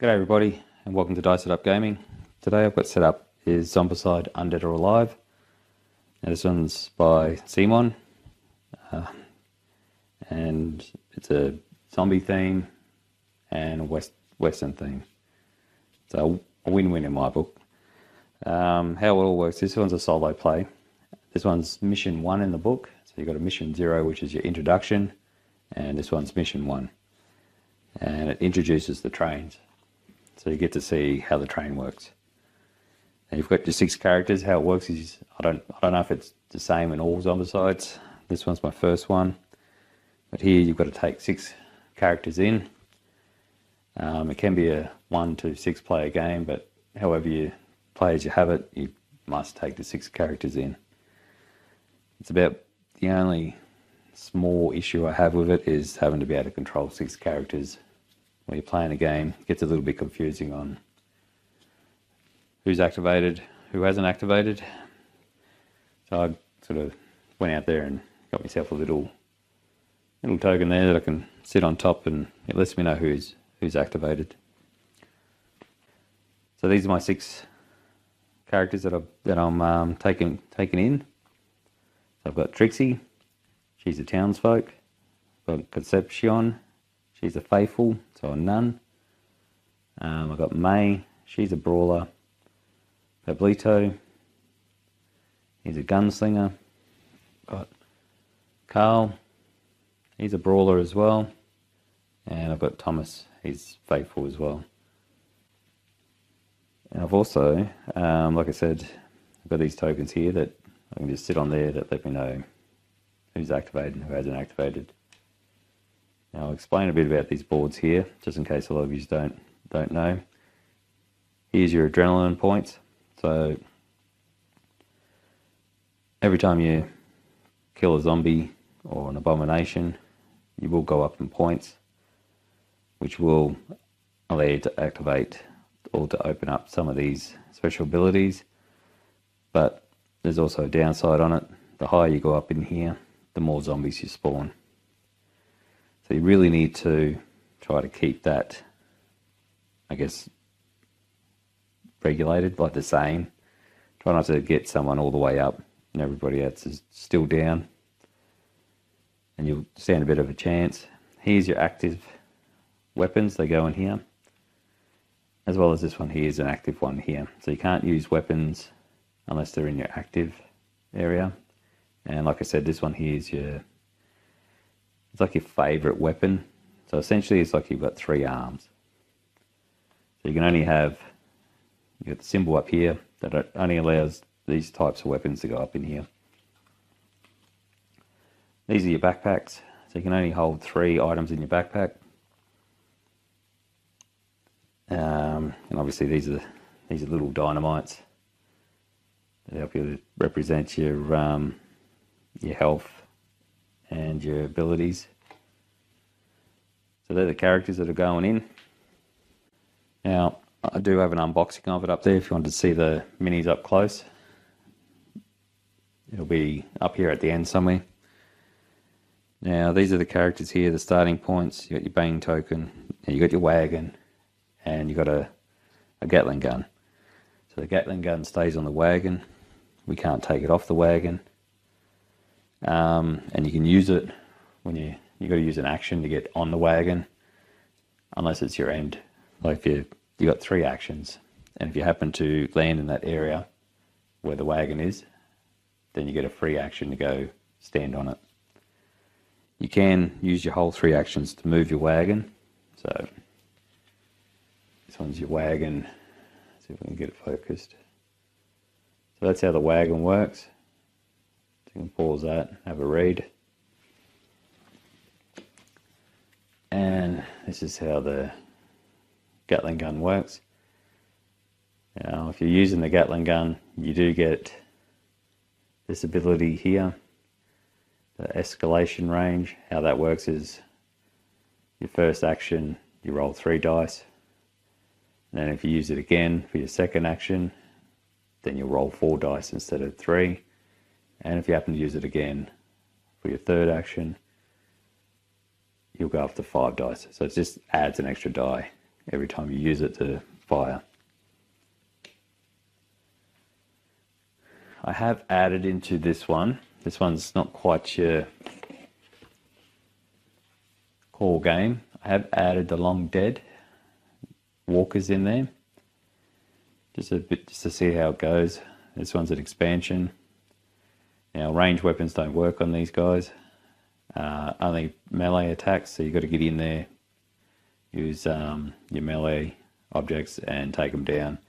G'day everybody and welcome to Dice It Up Gaming. Today I've got set up is Zombicide Undead or Alive. Now this one's by Simon and it's a zombie theme and a western theme. So a win-win in my book. How it all works, this one's a solo play. This one's mission 1 in the book. So you've got a mission 0 which is your introduction, and this one's mission 1. And it introduces the trains. So you get to see how the train works. And you've got your 6 characters. How it works is, I don't know if it's the same in all Zombicides. This one's my first one. But here you've got to take 6 characters in. It can be a 1 to 6 player game, but however you play as you have it, you must take the 6 characters in. It's about the only small issue I have with it is having to be able to control 6 characters. When you're playing a game, it gets a little bit confusing on who's activated, who hasn't activated. So I sort of went out there and got myself a little token there that I can sit on top, and it lets me know who's activated. So these are my 6 characters that I'm taking in. So I've got Trixie, she's a townsfolk. I've got Concepcion, she's a faithful, so a nun. I've got May, she's a brawler. Pablito, he's a gunslinger. Got Carl, he's a brawler as well. And I've got Thomas, he's faithful as well. And I've also, like I said, I've got these tokens here that I can just sit on there that let me know who's activated and who hasn't activated. Now I'll explain a bit about these boards here, just in case a lot of you don't know. Here's your adrenaline points. So every time you kill a zombie or an abomination, you will go up in points, which will allow you to activate or to open up some of these special abilities. But there's also a downside on it. The higher you go up in here, the more zombies you spawn. So you really need to try to keep that, I guess, regulated, like the same. Try not to get someone all the way up and everybody else is still down, and you'll stand a bit of a chance. Here's your active weapons, they go in here, as well as this one here is an active one here. So you can't use weapons unless they're in your active area. And like I said, this one here is it's like your favourite weapon. So essentially it's like you've got 3 arms. So you can only have, you've got the symbol up here that only allows these types of weapons to go up in here. These are your backpacks. So you can only hold 3 items in your backpack. And obviously these are little dynamites that help you represent your health and your abilities. So they're the characters that are going in. Now I do have an unboxing of it up there if you wanted to see the minis up close. It'll be up here at the end somewhere. Now these are the characters here, the starting points. You got your bang token, you got your wagon, and you got a Gatling gun. So the Gatling gun stays on the wagon. We can't take it off the wagon. And you can use it when you got to use an action to get on the wagon, unless it's your end. Like if you got 3 actions, and if you happen to land in that area where the wagon is, then you get a free action to go stand on it. You can use your whole 3 actions to move your wagon. So this one's your wagon. Let's see if we can get it focused. So that's how the wagon works. So you can pause that, have a read. And this is how the Gatling gun works. Now if you're using the Gatling gun, you do get this ability here, the escalation range. How that works is your first action, you roll 3 dice. And then if you use it again for your second action, then you'll roll 4 dice instead of 3. And if you happen to use it again for your third action, you'll go up to 5 dice. So it just adds an extra die every time you use it to fire. I have added into this one. This one's not quite your core game. I have added the long dead walkers in there. Just a bit, just to see how it goes. This one's an expansion. Now, ranged weapons don't work on these guys. Only melee attacks, so you've got to get in there, use your melee objects and take them down.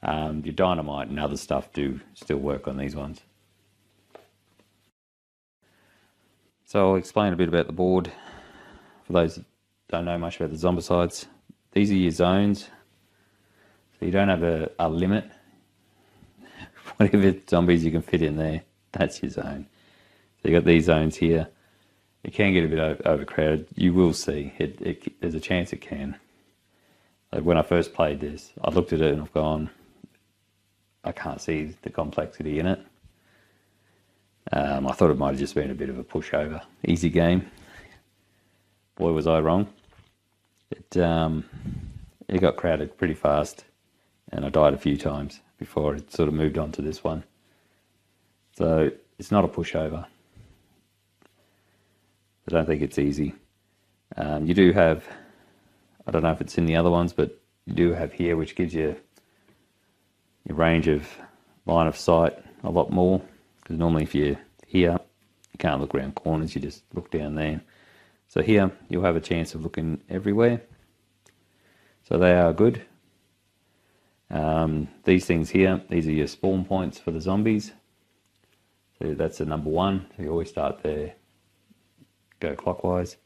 Your dynamite and other stuff do still work on these ones. So I'll explain a bit about the board. For those that don't know much about the zombicides, these are your zones. So you don't have a limit. Whatever zombies you can fit in there, that's your zone. So you got these zones here. It can get a bit overcrowded. You will see. There's a chance it can. Like when I first played this, I looked at it and I've gone, I can't see the complexity in it. I thought it might have just been a bit of a pushover, easy game. Boy, was I wrong. It got crowded pretty fast, and I died a few times before it sort of moved on to this one. So it's not a pushover. I don't think it's easy. You do have, I don't know if it's in the other ones, but you do have here, which gives you your range of line of sight a lot more. Because normally if you're here, you can't look around corners, you just look down there. So here, you'll have a chance of looking everywhere. So they are good. These things here, these are your spawn points for the zombies. So that's the number one. So you always start there, go clockwise.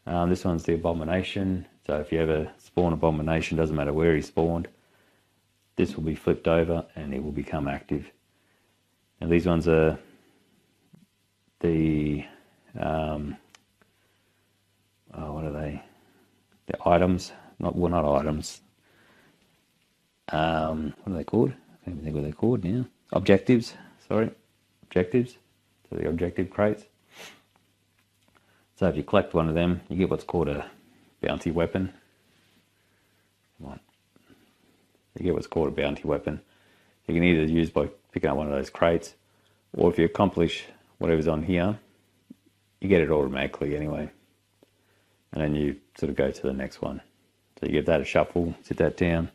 This one's the abomination. So if you ever spawn abomination, doesn't matter where he spawned, this will be flipped over and it will become active. And these ones are the, what are they? The items, not items. What are they called? I can't even think what they're called now. Objectives, sorry. Objectives. So the objective crates. So if you collect one of them, you get what's called a bounty weapon. Come on. You get what's called a bounty weapon. You can either use by picking up one of those crates, or if you accomplish whatever's on here, you get it automatically anyway. And then you sort of go to the next one. So you give that a shuffle, sit that down.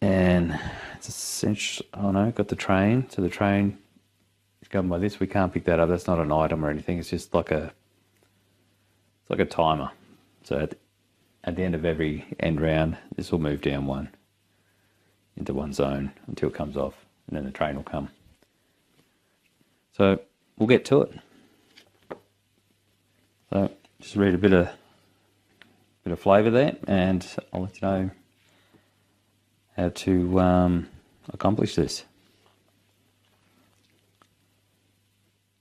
And it's essentially, oh no, got the train. So the train is governed by this. We can't pick that up. That's not an item or anything. It's just like it's like a timer. So at the end of every end round, this will move down one into one zone until it comes off, and then the train will come. So we'll get to it. So just read a bit of flavour there, and I'll let you know how to accomplish this.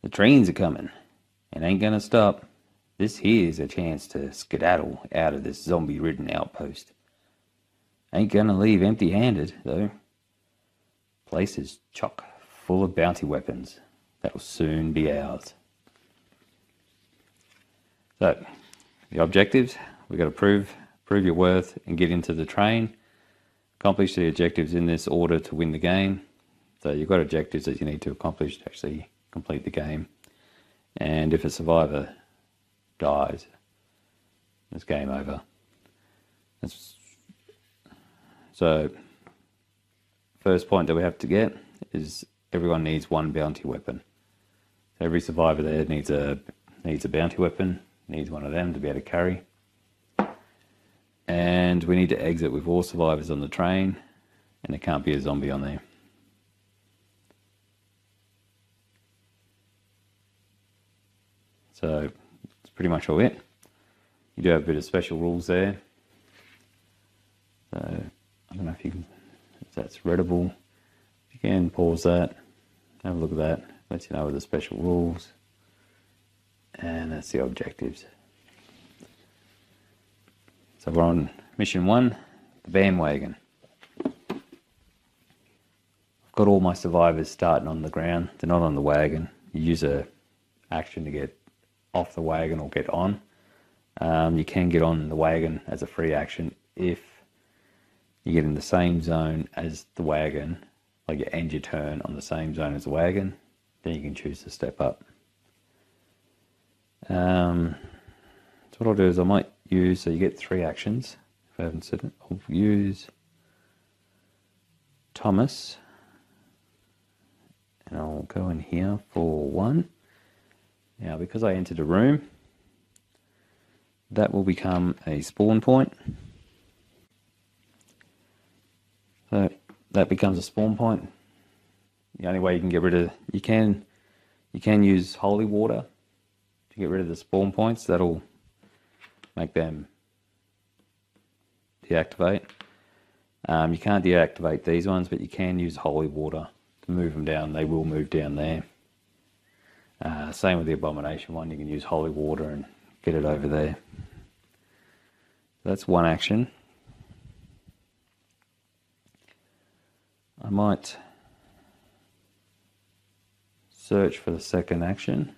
The trains are coming and ain't gonna stop. This here's a chance to skedaddle out of this zombie-ridden outpost. Ain't gonna leave empty-handed, though. Place is chock full of bounty weapons that'll soon be ours. So, the objectives, we've got to prove your worth and get into the train. Accomplish the objectives in this order to win the game. So you've got objectives that you need to accomplish to actually complete the game. And if a survivor dies, it's game over. So, first point that we have to get is everyone needs one bounty weapon. Every survivor there needs a bounty weapon, needs one of them to be able to carry. And we need to exit with all survivors on the train, and there can't be a zombie on there. So that's pretty much all it. You do have a bit of special rules there. So I don't know if that's readable. If you can pause that, have a look at that, lets you know the special rules. And that's the objectives. So we're on mission 1, the bandwagon. I've got all my survivors starting on the ground. They're not on the wagon. You use a action to get off the wagon or get on. You can get on the wagon as a free action if you get in the same zone as the wagon, like you end your turn on the same zone as the wagon, then you can choose to step up. So what I'll do is I might use, so you get 3 actions. If I haven't said it, I'll use Thomas, and I'll go in here for 1. Now, because I entered a room, that will become a spawn point. So that becomes a spawn point. The only way you can get rid of, you can use holy water to get rid of the spawn points. That'll make them deactivate. You can't deactivate these ones, but you can use holy water to move them down. They will move down there. Same with the abomination one. You can use holy water and get it over there. That's one action. I might search for the second action.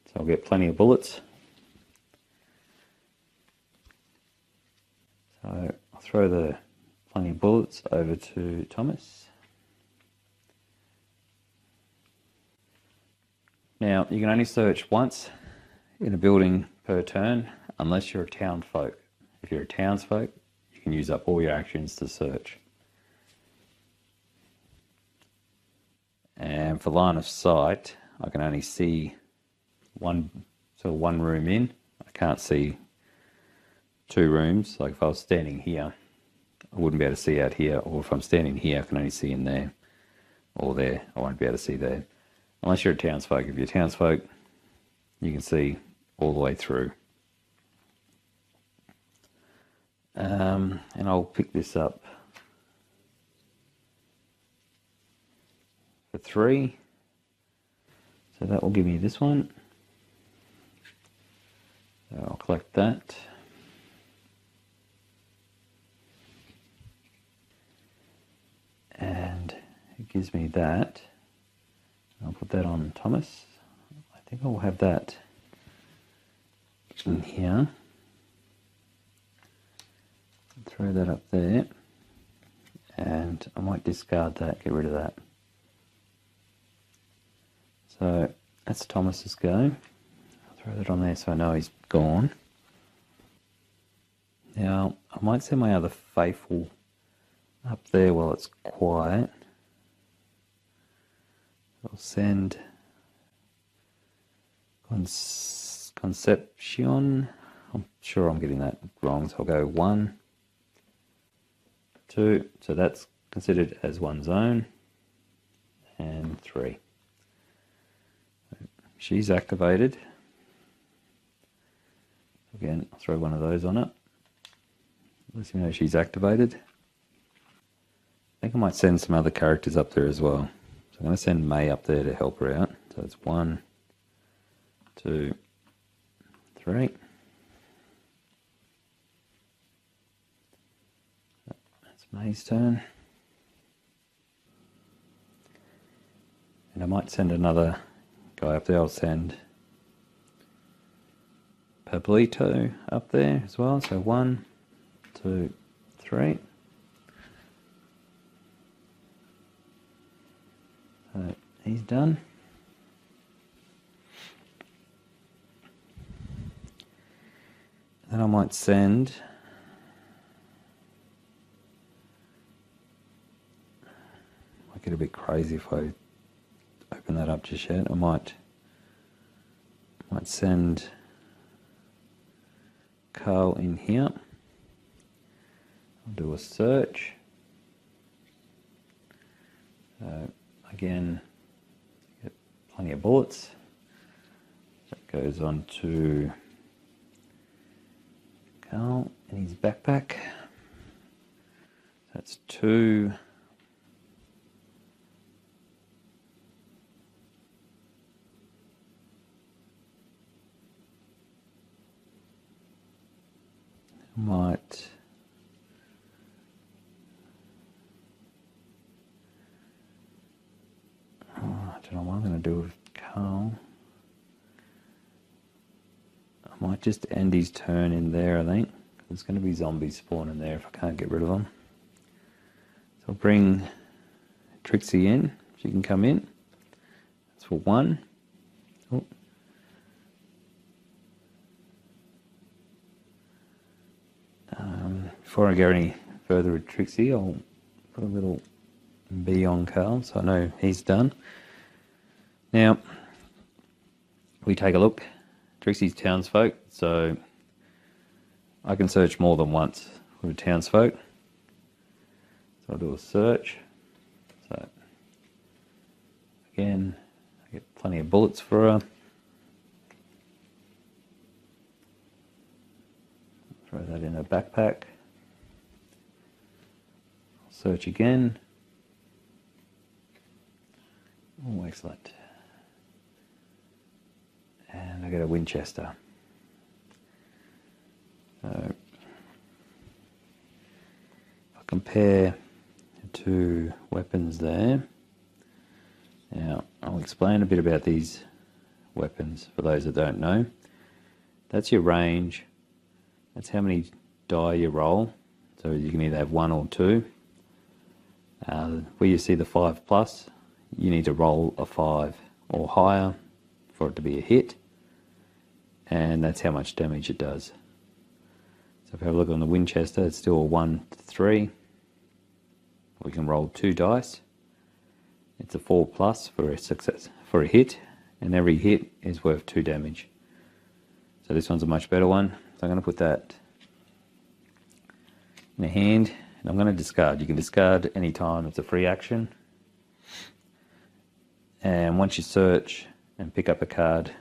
So I'll get plenty of bullets. So I'll throw the plenty of bullets over to Thomas. Now, you can only search once in a building per turn, unless you're a townsfolk. If you're a townsfolk, you can use up all your actions to search. And for line of sight, I can only see one room in. I can't see 2 rooms. Like if I was standing here, I wouldn't be able to see out here, or if I'm standing here, I can only see in there, or there. I won't be able to see there. Unless you're a townsfolk. If you're a townsfolk, you can see all the way through. And I'll pick this up for 3. So that will give me this one. So I'll collect that. And it gives me that. I'll put that on Thomas. I think I'll have that in here. Throw that up there. And I might discard that, get rid of that. So that's Thomas's go. I'll throw that on there so I know he's gone. Now, I might send my other faithful up there while it's quiet. I'll send Concepcion. I'm sure I'm getting that wrong, so I'll go 1, 2. So that's considered as one zone. And 3. She's activated. Again, I'll throw one of those on it. Lets me know she's activated. I think I might send some other characters up there as well. So I'm going to send May up there to help her out. So it's 1, 2, 3. That's May's turn. And I might send another guy up there. I'll send Pablito up there as well. So 1, 2, 3. So he's done. Then I might send might get a bit crazy if I open that up just yet. I might send Carl in here. I'll do a search. Again, get plenty of bullets. That goes on to Carl in his backpack. That's 2. Might I'm going to do with Carl. I might just end his turn in there, I think. There's going to be zombies spawning there if I can't get rid of them. So I'll bring Trixie in. She can come in. That's for 1. Oh. Before I go any further with Trixie, I'll put a little B on Carl so I know he's done. Now, we take a look. Trixie's townsfolk, so I can search more than once with townsfolk. So I'll do a search. So again, I get plenty of bullets for her. Throw that in her backpack. Search again. Oh, excellent. And I get a Winchester. So if I compare the 2 weapons there. Now I'll explain a bit about these weapons for those that don't know. That's your range. That's how many die you roll. So you can either have 1 or 2. Where you see the 5+, you need to roll a 5 or higher for it to be a hit. And that's how much damage it does. So if I have a look on the Winchester, it's still a 1 to 3. We can roll 2 dice. It's a 4+ for a success, for a hit, and every hit is worth 2 damage. So this one's a much better one. So I'm going to put that in a hand, and I'm going to discard. You can discard any time. It's a free action. And once you search and pick up a card,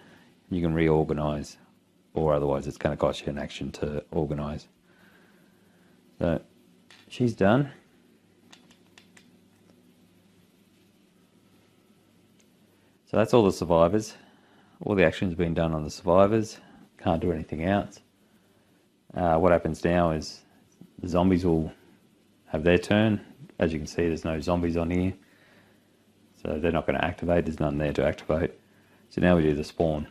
you can reorganize, or otherwise it's going to cost you an action to organize. So she's done. So that's all the survivors. All the action's been done on the survivors. Can't do anything else. What happens now is the zombies will have their turn. As you can see, there's no zombies on here. So they're not going to activate. There's nothing there to activate. So now we do the spawn.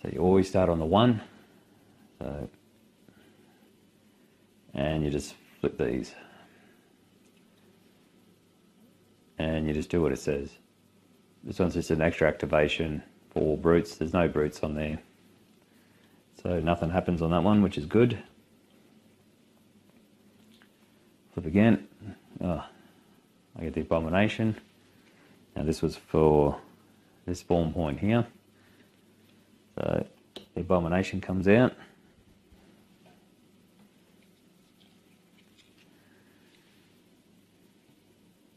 So you always start on the 1. So, and you just flip these. And you just do what it says. This one's just an extra activation for all brutes. There's no brutes on there. So nothing happens on that one, which is good. Flip again. Oh, I get the abomination. Now this was for this spawn point here. So the abomination comes out.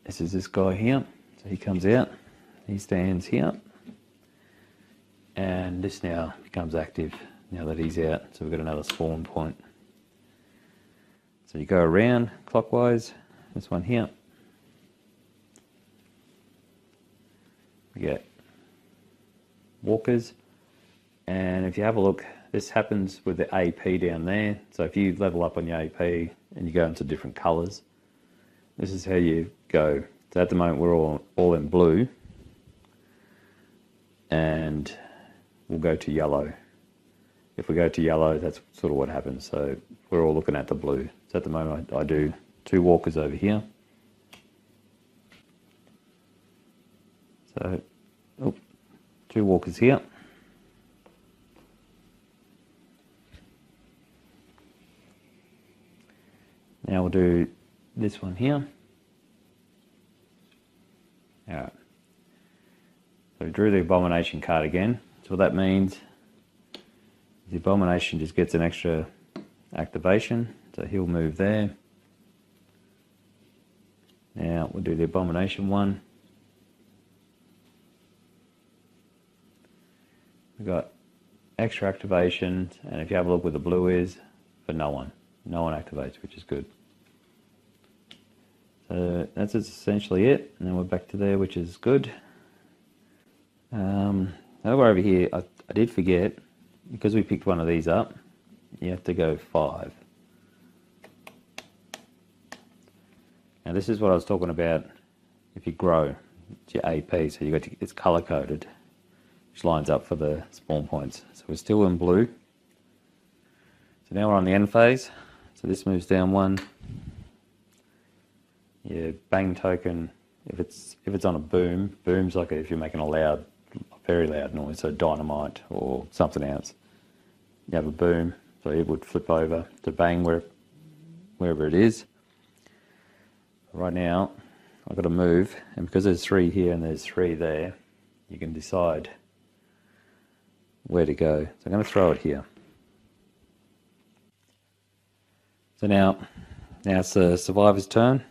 This is this guy here. So he comes out. He stands here. And this now becomes active now that he's out. So we've got another spawn point. So you go around clockwise. This one here. We get walkers. And if you have a look, this happens with the AP down there. So if you level up on your AP and you go into different colours, this is how you go. So at the moment we're all in blue. And we'll go to yellow. If we go to yellow, that's sort of what happens. So we're all looking at the blue. So at the moment I do 2 walkers over here. So, 2 walkers here. Now we'll do this one here. Alright. So we drew the abomination card again. So what that means, the abomination just gets an extra activation. So he'll move there. Now we'll do the abomination one. We've got extra activations, and if you have a look where the blue is, for no one. No one activates, which is good. So that's essentially it, and then we're back to there, which is good. Over here, I did forget, because we picked one of these up, you have to go 5. Now this is what I was talking about if you grow. It's your AP, so it's color coded, which lines up for the spawn points. So we're still in blue. So now we're on the end phase. So this moves down one. Your bang token, if it's on a boom, boom's like if you're making a very loud noise, so dynamite or something else. You have a boom, so it would flip over to bang wherever it is. Right now, I've got to move, and because there's 3 here and there's 3 there, you can decide where to go. So I'm going to throw it here. So now it's the survivor's turn.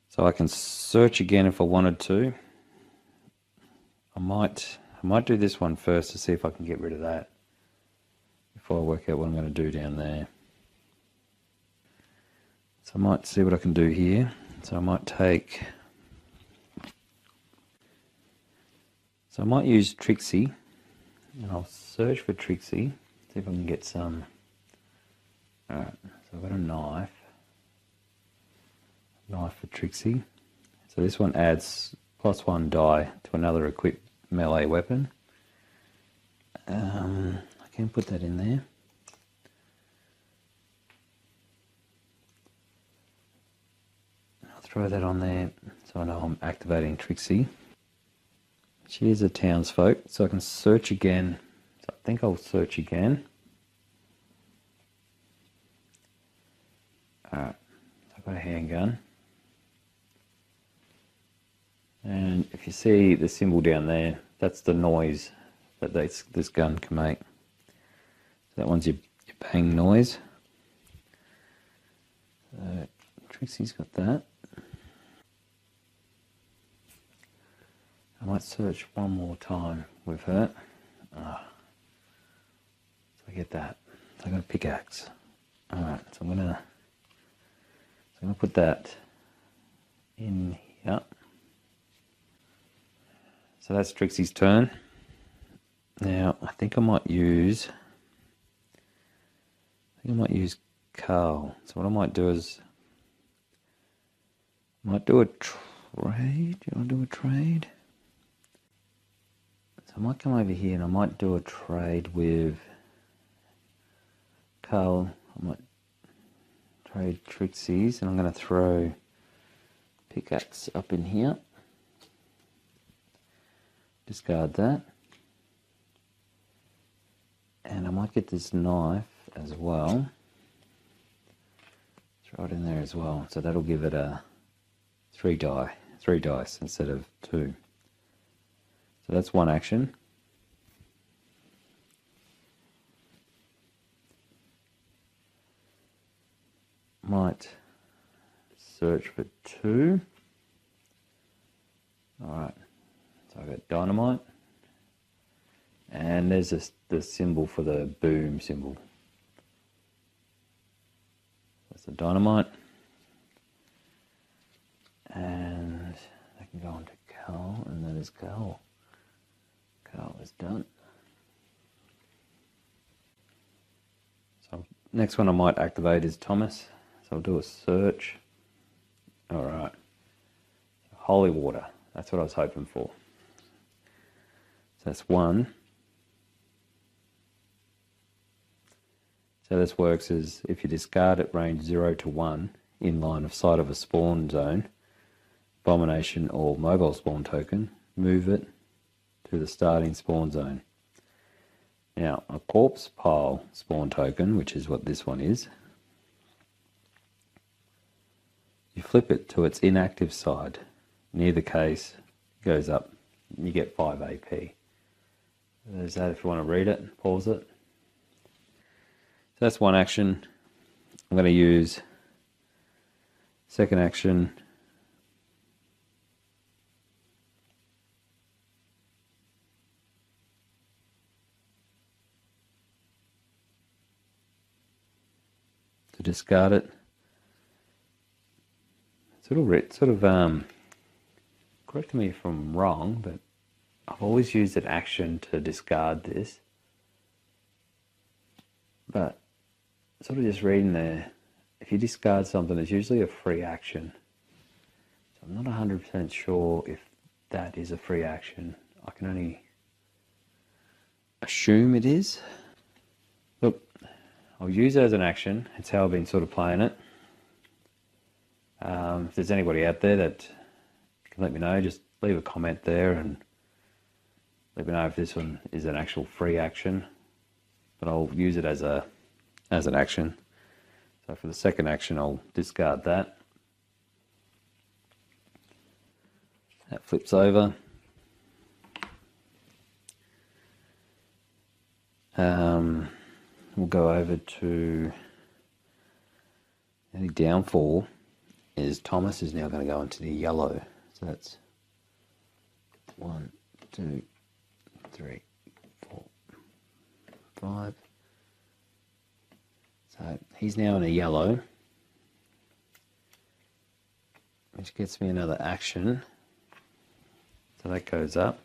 So I can search again if I wanted to. I might do this one first to see if I can get rid of that before I work out what I'm going to do down there. So I might see what I can do here. So I might use Trixie, and I'll search for Trixie, see if I can get some. Alright, so I've got a knife for Trixie. So this one adds +1 die to another equipped melee weapon. I can put that in there. I'll throw that on there so I know I'm activating Trixie. She is a townsfolk, so I can search again. So I think I'll search again. Alright, I've got a handgun. And if you see the symbol down there, that's the noise that this gun can make. So that one's your bang noise. So Trixie's got that. I might search one more time with her. So I get that. So I got a pickaxe. Alright, so I'm gonna put that in here. So that's Trixie's turn. Now I think I might use Carl. So what I might do is I might do a trade. Do you want to do a trade? So I might come over here and I might do a trade with Carl. I might trade Trixie's, and I'm going to throw pickaxe up in here. Discard that. And I might get this knife as well. Throw it in there as well. So that'll give it a 3 dice instead of 2. So that's one action. Might search for 2. Alright. So I've got dynamite, and there's the symbol for the boom symbol. That's the dynamite, and I can go on to Carl, and that is Carl. Carl is done. So next one I might activate is Thomas. So I'll do a search. Alright. Holy water. That's what I was hoping for. So that's 1. So this works is if you discard at range 0 to 1 in line of sight of a spawn zone, abomination or mobile spawn token, move it to the starting spawn zone. Now a corpse pile spawn token, which is what this one is, you flip it to its inactive side near the case, goes up, you get 5 AP. There's that if you want to read it, pause it. So that's one action. I'm going to use second action. To discard it. Correct me if I'm wrong, but I've always used an action to discard this. But sort of just reading there, if you discard something, it's usually a free action. So I'm not 100% sure if that is a free action. I can only assume it is. Look, I'll use it as an action. It's how I've been sort of playing it. If there's anybody out there that can let me know, just leave a comment there and let me know if this one is an actual free action. But I'll use it as an action. So for the second action, I'll discard that. That flips over. We'll go over to any downfall is Thomas is now going to go into the yellow. So that's 1, 2, 3, 4, 5. So he's now in a yellow, which gets me another action. So that goes up.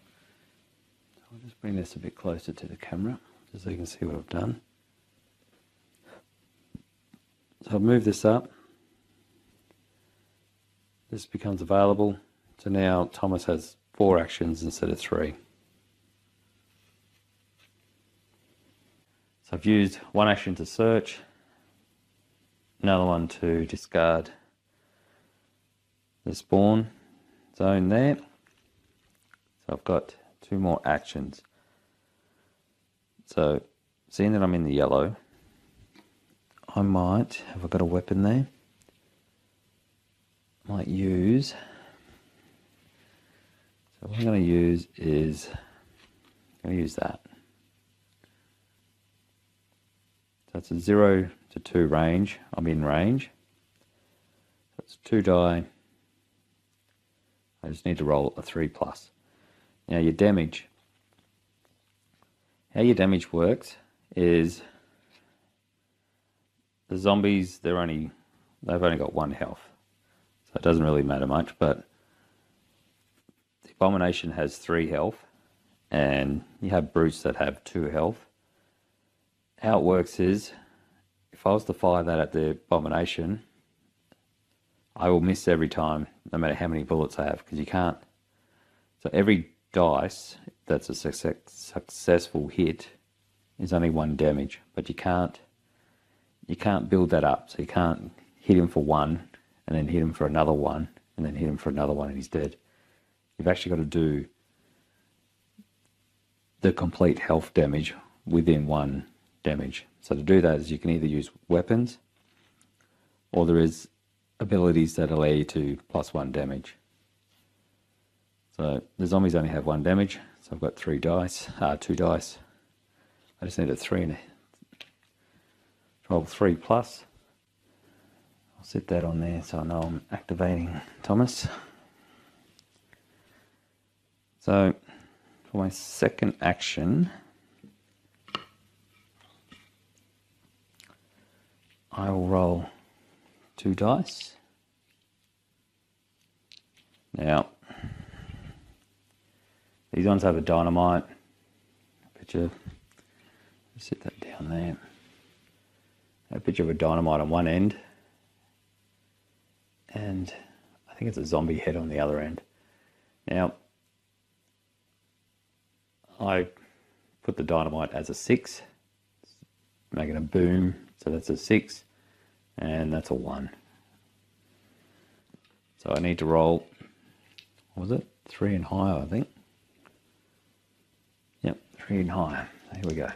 I'll just bring this a bit closer to the camera just so you can see what I've done. So I've moved this up. This becomes available. So now Thomas has 4 actions instead of 3. So I've used 1 action to search, another one to discard the spawn zone there. So I've got 2 more actions. So seeing that I'm in the yellow, I might, have I got a weapon there? Might use, so what I'm going to use is, I'm going to use that. So it's a 0 to 2 range, I'm in range. So it's 2 die, I just need to roll a 3+. Now your damage, how your damage works is the zombies, they've only got 1 health. So it doesn't really matter much, but the Abomination has 3 health, and you have brutes that have 2 health. How it works is, if I was to fire that at the Abomination, I will miss every time, no matter how many bullets I have, because you can't. So every dice that's a successful hit is only 1 damage, but you can't build that up. So you can't hit him for 1, and then hit him for another 1, and then hit him for another 1, and he's dead. You've actually got to do the complete health damage within 1 damage. So to do that is you can either use weapons, or there is abilities that allow you to +1 damage. So the zombies only have 1 damage, so I've got 2 dice. I just need a 3 and roll 3+. I'll set that on there so I know I'm activating Thomas. So for my second action, I will roll 2 dice. Now, these ones have a dynamite. Picture, set that down there. A picture of a dynamite on one end, and I think it's a zombie head on the other end. Now, I put the dynamite as a 6, making a boom, so that's a 6, and that's a 1. So I need to roll, what was it? 3 and higher, I think. Yep, 3 and higher. Here we go.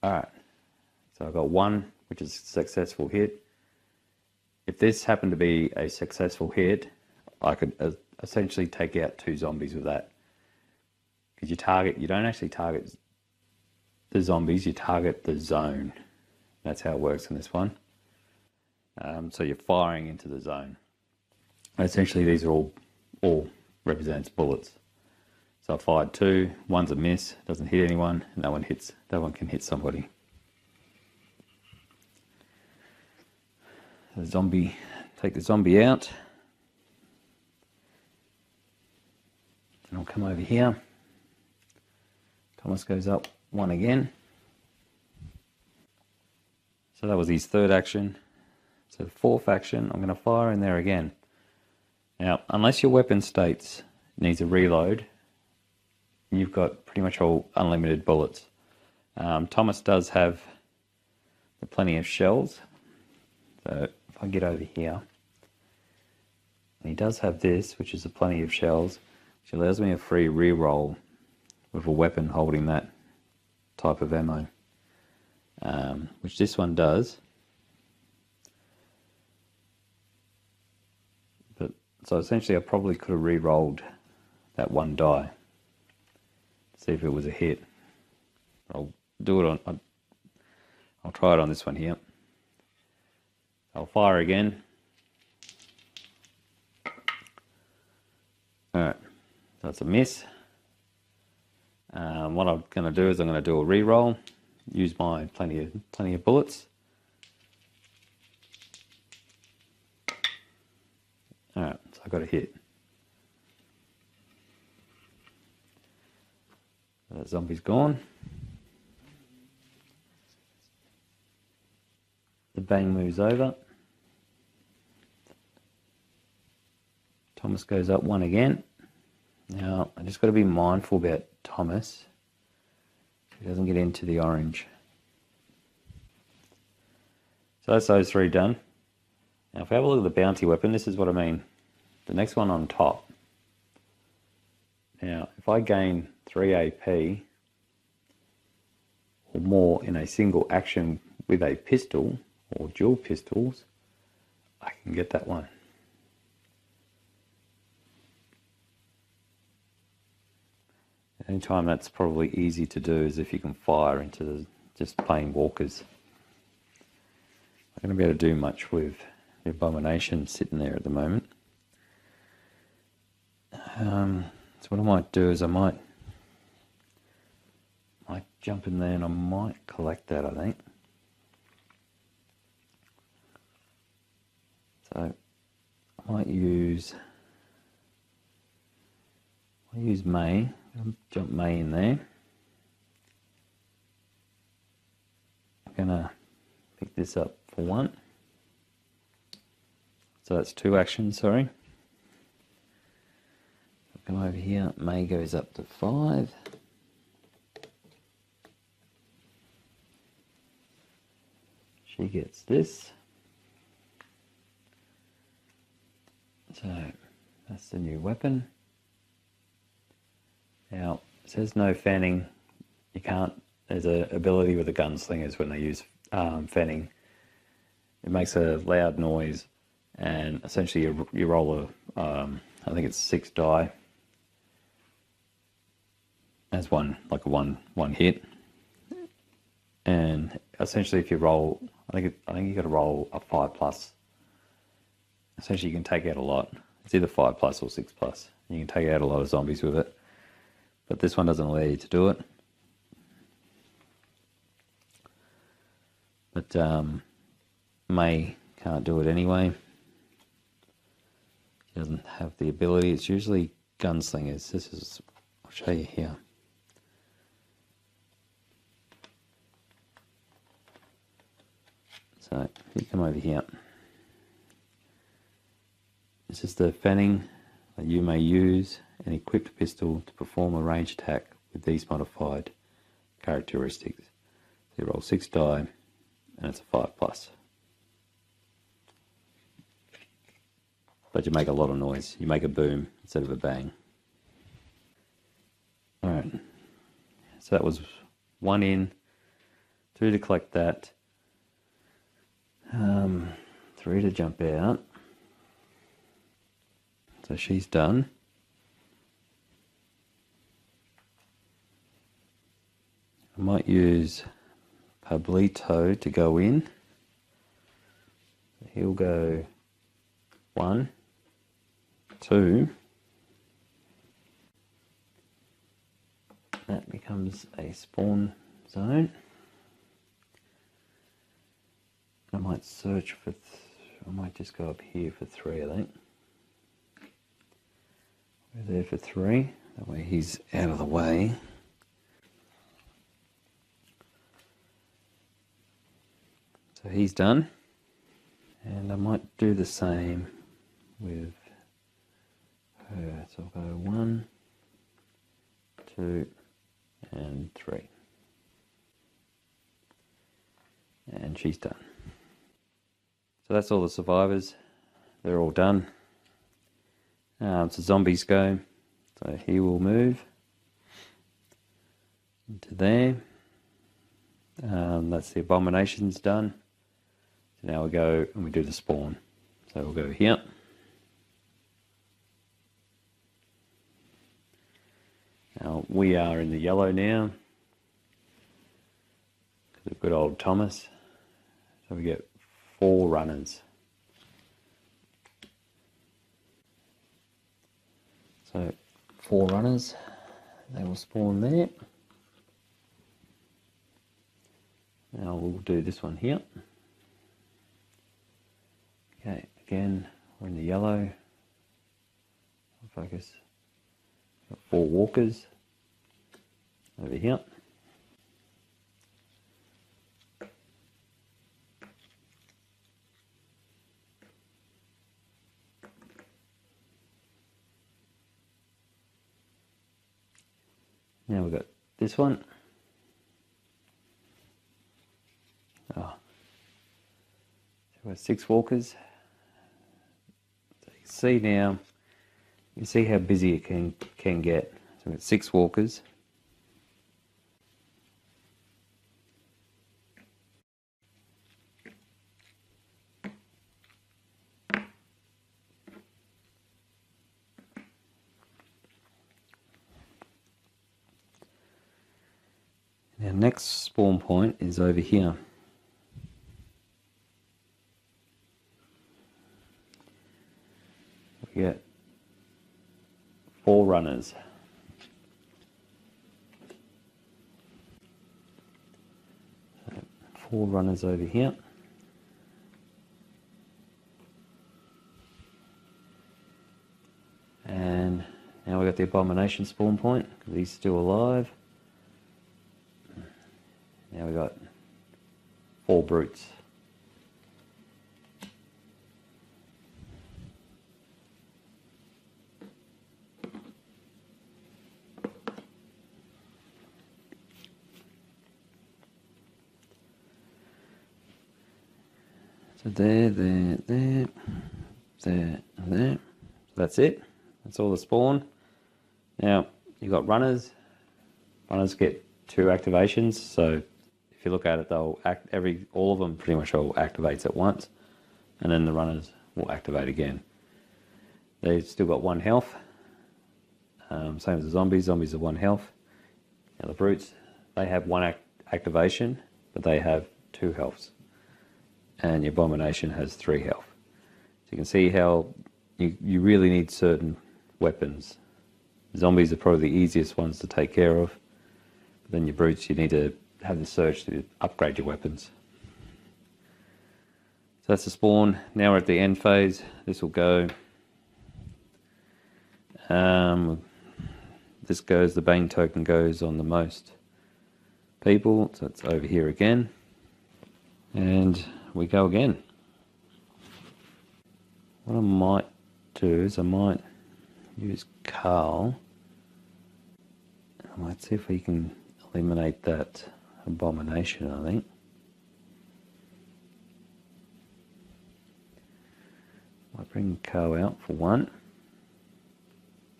Alright, so I've got 1, which is a successful hit. If this happened to be a successful hit, I could essentially take out 2 zombies with that. Because you don't actually target the zombies, you target the zone. That's how it works in this one. So you're firing into the zone. Essentially these are all represents bullets. So I fired 2, 1's a miss, doesn't hit anyone, and that one can hit somebody. The zombie, take the zombie out. And I'll come over here. Thomas goes up 1 again. So that was his third action. So the fourth action, I'm going to fire in there again. Now, unless your weapon states needs a reload, you've got pretty much all unlimited bullets. Thomas does have plenty of shells. So if I get over here, and he does have this, which is a plenty of shells, which allows me a free reroll with a weapon holding that type of ammo, which this one does. But so essentially, I probably could have re-rolled that one die to see if it was a hit. I'll do it on. I'll try it on this one here. I'll fire again. Alright, so it's a miss. What I'm going to do is I'm going to do a re-roll, use my plenty of bullets. Alright, so I got a hit. The zombie's gone. The bang moves over. Thomas goes up one again. Now, I just got to be mindful about Thomas. He doesn't get into the orange. So that's those three done. Now, if we have a look at the bounty weapon, this is what I mean. The next one on top. Now, if I gain 3 AP or more in a single action with a pistol or dual pistols, I can get that one. Anytime that's probably easy to do is if you can fire into just plain walkers. I'm not going to be able to do much with the abomination sitting there at the moment. So what I might do is I might jump in there and I might collect that, I think. So I might use May. I'll jump May in there. I'm gonna pick this up for 1. So that's 2 actions, sorry. Come over here, May goes up to 5. She gets this. So that's the new weapon. Now, it says no fanning. You can't, there's an ability with the gunslingers when they use fanning. It makes a loud noise and essentially you roll I think it's 6 die as one hit. And essentially if you roll, I think you got to roll a 5+. Essentially you can take out a lot. It's either 5+ or 6+. You can take out a lot of zombies with it. But this one doesn't allow you to do it. But May can't do it anyway. She doesn't have the ability. It's usually gunslingers. This is, I'll show you here. So if you come over here, this is the fanning that you may use an equipped pistol to perform a ranged attack with these modified characteristics. So you roll 6 die and it's a 5+. But you make a lot of noise. You make a boom instead of a bang. Alright, so that was 1 in, 2 to collect that, 3 to jump out. So she's done. I might use Pablito to go in. He'll go 1, 2. That becomes a spawn zone. I might search for, I might just go up here for 3, I think. We're there for 3, that way he's out of the way. So So he's done. And I might do the same with her. So I'll go 1, 2, and 3. And she's done. So that's all the survivors. They're all done. So zombies go. So he will move into there. That's the abominations done. So now we go and we do the spawn. So we'll go here. Now we are in the yellow now. Because of good old Thomas. So we get 4 runners. So 4 runners, they will spawn there. Now we'll do this one here. Okay, again, we're in the yellow. Focus. Got 4 walkers over here. Now we've got this one. So we've got 6 walkers. So you can see now, you can see how busy it can get. So we've got 6 walkers. Our next spawn point is over here. We get 4 runners. So 4 runners over here. And now we've got the abomination spawn point, because he's still alive. Now we've got 4 brutes. So there, there. So that's it. That's all the spawn. Now you've got runners. Runners get 2 activations. So if you look at it, they'll all of them pretty much all activates at once, and then the runners will activate again. They've still got 1 health. Same as the zombies. Zombies are 1 health. Now the brutes, they have 1 activation, but they have 2 healths. And the abomination has 3 health. So you can see how you really need certain weapons. Zombies are probably the easiest ones to take care of. But then your brutes, you need to have the surge to upgrade your weapons. So that's the spawn. Now we're at the end phase. This will go. This goes, the Bane token goes on the most people. So it's over here again. And we go again. What I might do is I might use Carl. I might see if we can eliminate that abomination, I think. Might bring Carl out for 1,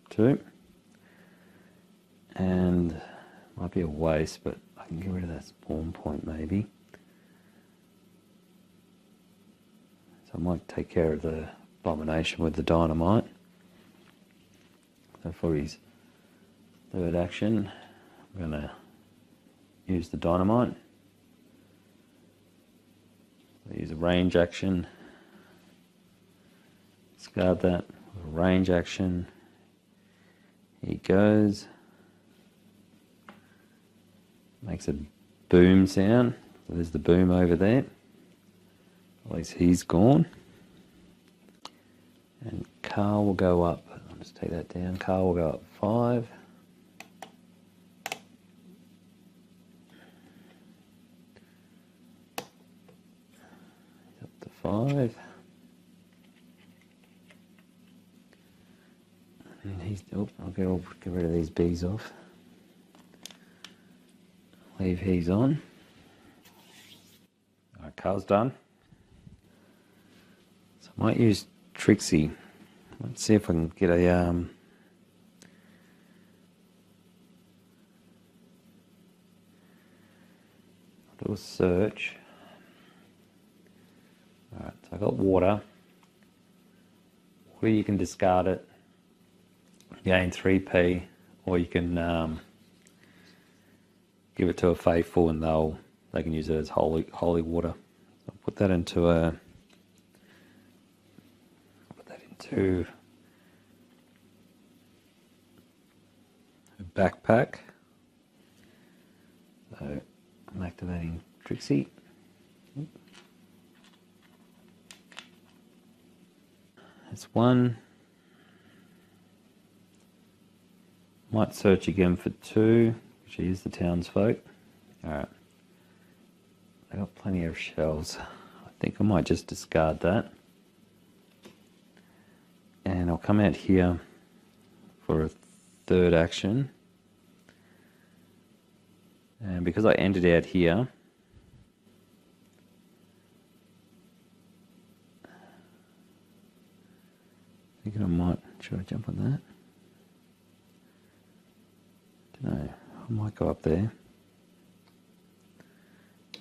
2. And might be a waste, but I can get rid of that spawn point maybe. So I might take care of the abomination with the dynamite. So for his 3rd action, I'm going to use the dynamite. So use a range action. Discard that. Range action. He goes. Makes a boom sound. So there's the boom over there. At least he's gone. And Carl will go up. I'll just take that down. Carl will go up 5. 5. And he's, oh, I'll get rid of these bees off. Leave he's on. Alright, Carl's done. So I might use Trixie. Let's see if I can get a I'll do a search. Alright, so I got water. Water, you can discard it, gain 3p, or you can give it to a faithful and they can use it as holy water. So I'll put that into a backpack. So I'm activating Trixie. That's 1. Might search again for 2, which is the townsfolk. Alright. I got plenty of shells. I think I might just discard that. And I'll come out here for a 3rd action. And because I ended out here, I think I might, should I jump on that? Don't know, I might go up there.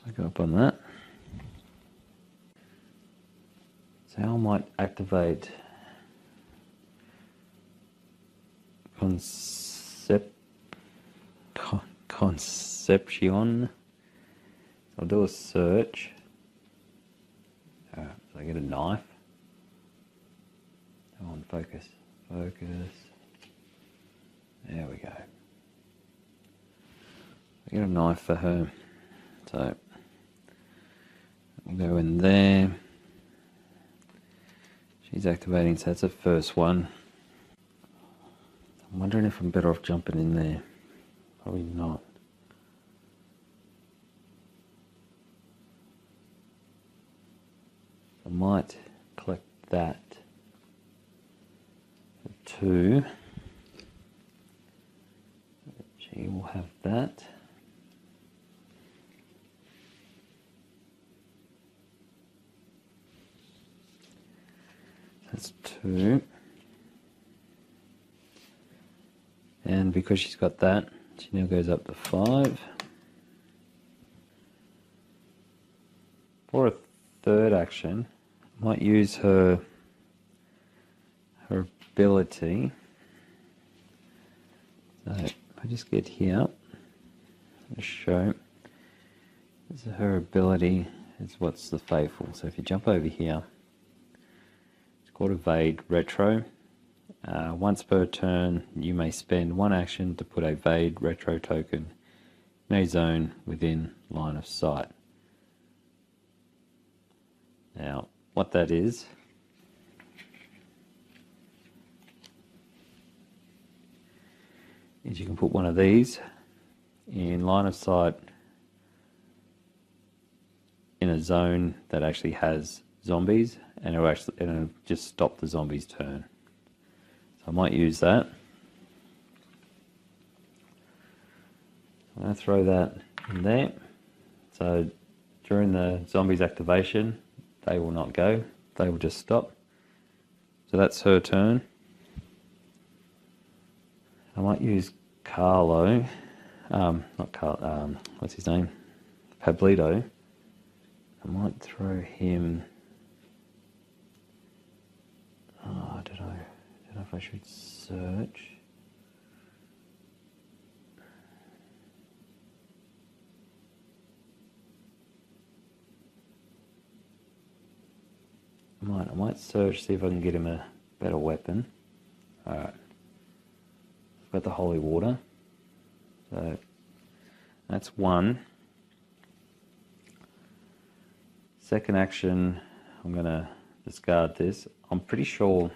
I go up on that. So I might activate Conception. I'll do a search. Alright, so I get a knife. Come on, focus. Focus. There we go. I get a knife for her. So I'll go in there. She's activating, so that's the first one. I'm wondering if I'm better off jumping in there. Probably not. I might collect that for 2. She will have that. That's 2. And because she's got that, she now goes up to 5. For a 3rd action, I might use her ability. So if I just get here, I'll show. This is her ability, is what's the faithful. So if you jump over here, it's called Evade Retro. Once per turn, you may spend 1 action to put a Evade Retro token in a zone within line of sight. Now, what that is you can put one of these in line of sight in a zone that actually has zombies, and it'll just stop the zombies' turn. I might use that. I'm going to throw that in there. So during the zombies activation, they will not go. They will just stop. So that's her turn. I might use Carlo. Not Carlo. What's his name? Pablito. I might throw him. Oh, I don't know. I don't know if I should search. I might search, see if I can get him a better weapon. Alright. I've got the holy water. So that's 1. Second action, I'm going to discard this. I'm pretty sure,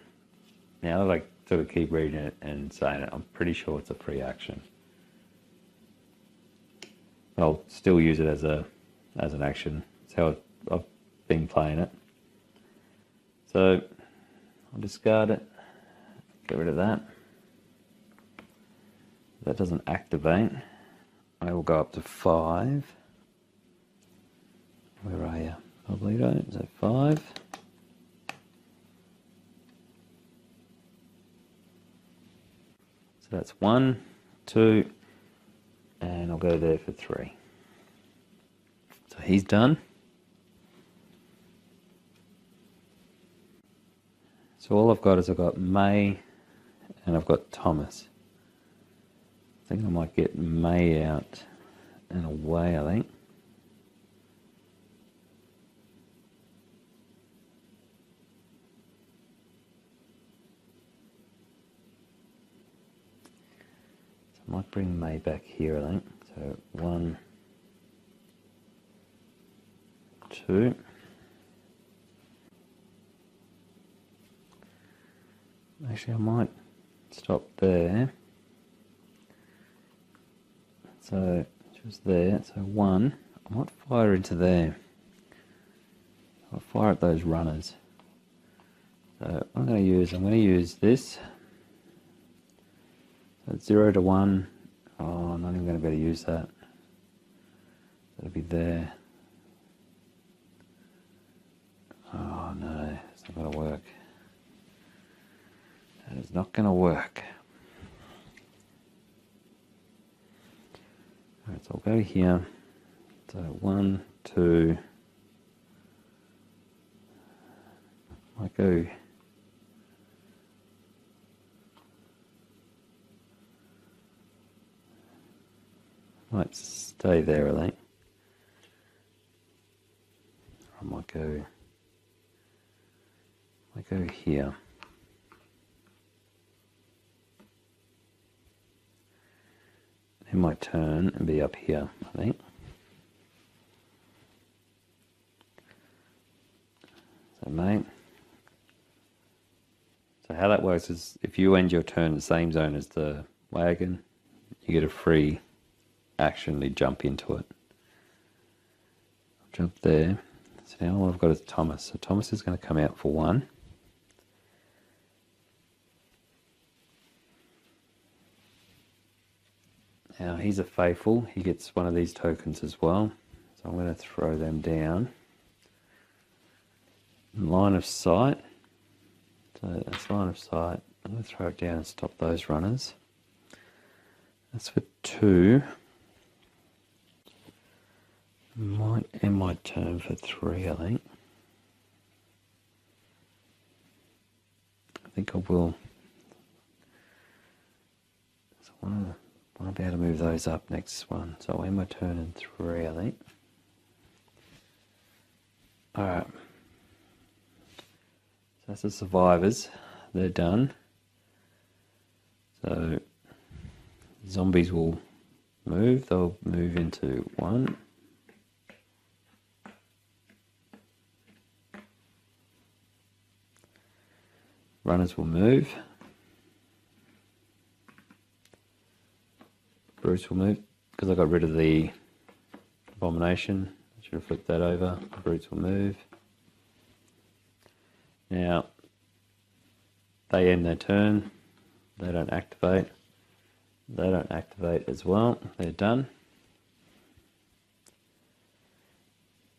now that I sort of keep reading it and saying it, I'm pretty sure it's a free action. But I'll still use it as an action. It's how I've been playing it. So I'll discard it, get rid of that. That doesn't activate. I will go up to 5. Where are you? Pablito, is that 5? So that's 1, 2, and I'll go there for 3. So he's done. So all I've got is I've got May and I've got Thomas. I think I might get May out and away, I think. So I might bring May back here, I think. So 1, 2. Actually, I might stop there. So just there. So 1. I might fire into there. I'll fire at those runners. So what I'm going to use this. So it's 0 to 1. Oh, I'm not even going to be able to use that. That'll be there. Oh no, it's not going to work. That is not going to work. Alright, so I'll go here. So 1, 2. I go. Might stay there, I think. I might go here. It might turn and be up here, I think. So mate. So how that works is if you end your turn in the same zone as the wagon, you get a free action to jump into it. I'll jump there. So now all I've got is Thomas. So Thomas is going to come out for 1. Now he's a faithful. He gets one of these tokens as well. So I'm going to throw them down. Line of sight. So that's line of sight. I'm going to throw it down and stop those runners. That's for 2. Might end my turn for 3, I think. I think I will. So I want to be able to move those up next one. So I'll end my turn in 3, I think. Alright. So that's the survivors. They're done. So zombies will move. They'll move into 1. Runners will move. Bruce will move. Because I got rid of the abomination, I should have flipped that over. Brutes will move. Now, they end their turn. They don't activate. They don't activate as well. They're done.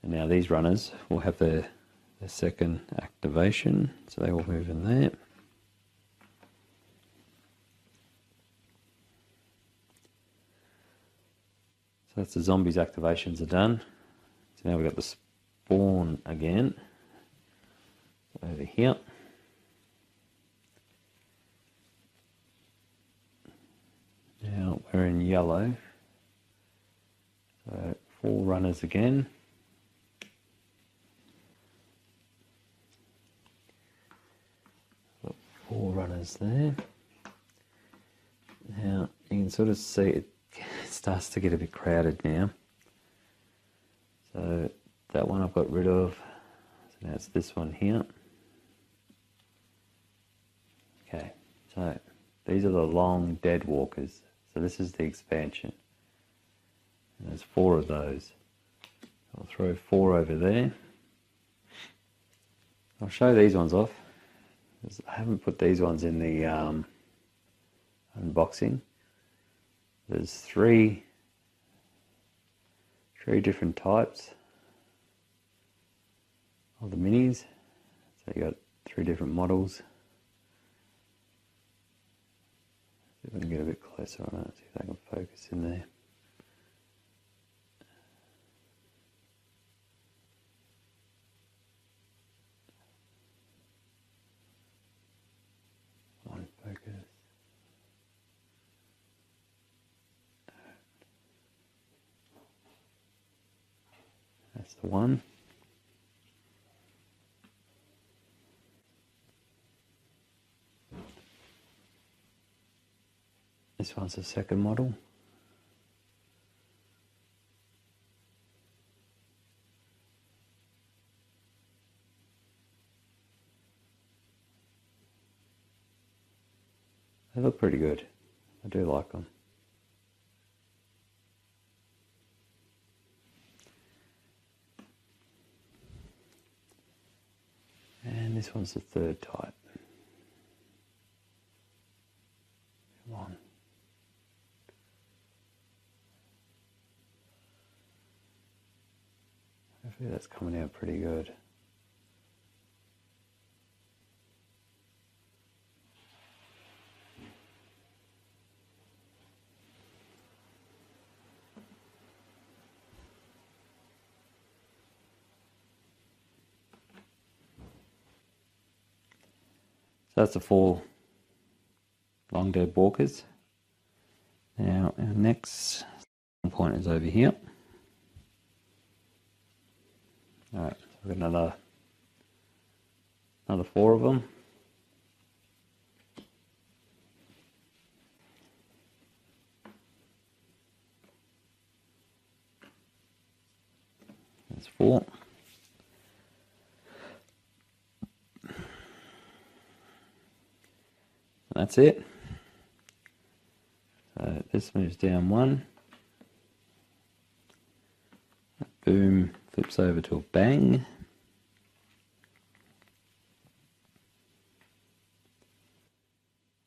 And now these runners will have their second activation, so they will move in there. So that's the zombies' activations are done. So now we've got the spawn again. Over here. Now we're in yellow. So 4 runners again. Got 4 runners there. Now you can sort of see it starts to get a bit crowded now. So that one I've got rid of. So now it's this one here. Okay, so these are the long dead walkers. So this is the expansion. And there's 4 of those. I'll throw 4 over there. I'll show these ones off. I haven't put these ones in the unboxing. There's three different types of the minis. So you got 3 different models. See if I can get a bit closer on it, see if I can focus in there. One focus. That's the one. This one's the second model. They look pretty good. I do like them. And this one's the third type. Come on. Hopefully that's coming out pretty good. So that's the 4 long dead walkers. Now our next point is over here. Alright, so we've got another 4 of them. That's 4. That's it. So this moves down 1. Boom, flips over to a bang.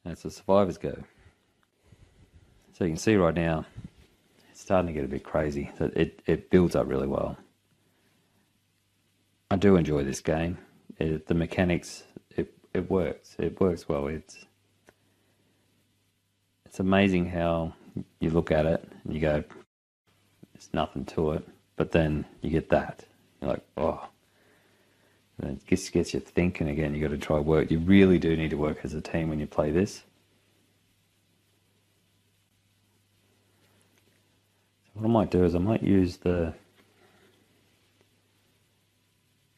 That's a survivor's go. So you can see right now, it's starting to get a bit crazy. So it builds up really well. I do enjoy this game. The mechanics, it works. It works well. It's amazing how you look at it and you go, there's nothing to it. But then you get that. You're like, oh. And it just gets you thinking again. You got to try work. You really do need to work as a team when you play this. So what I might do is I might use the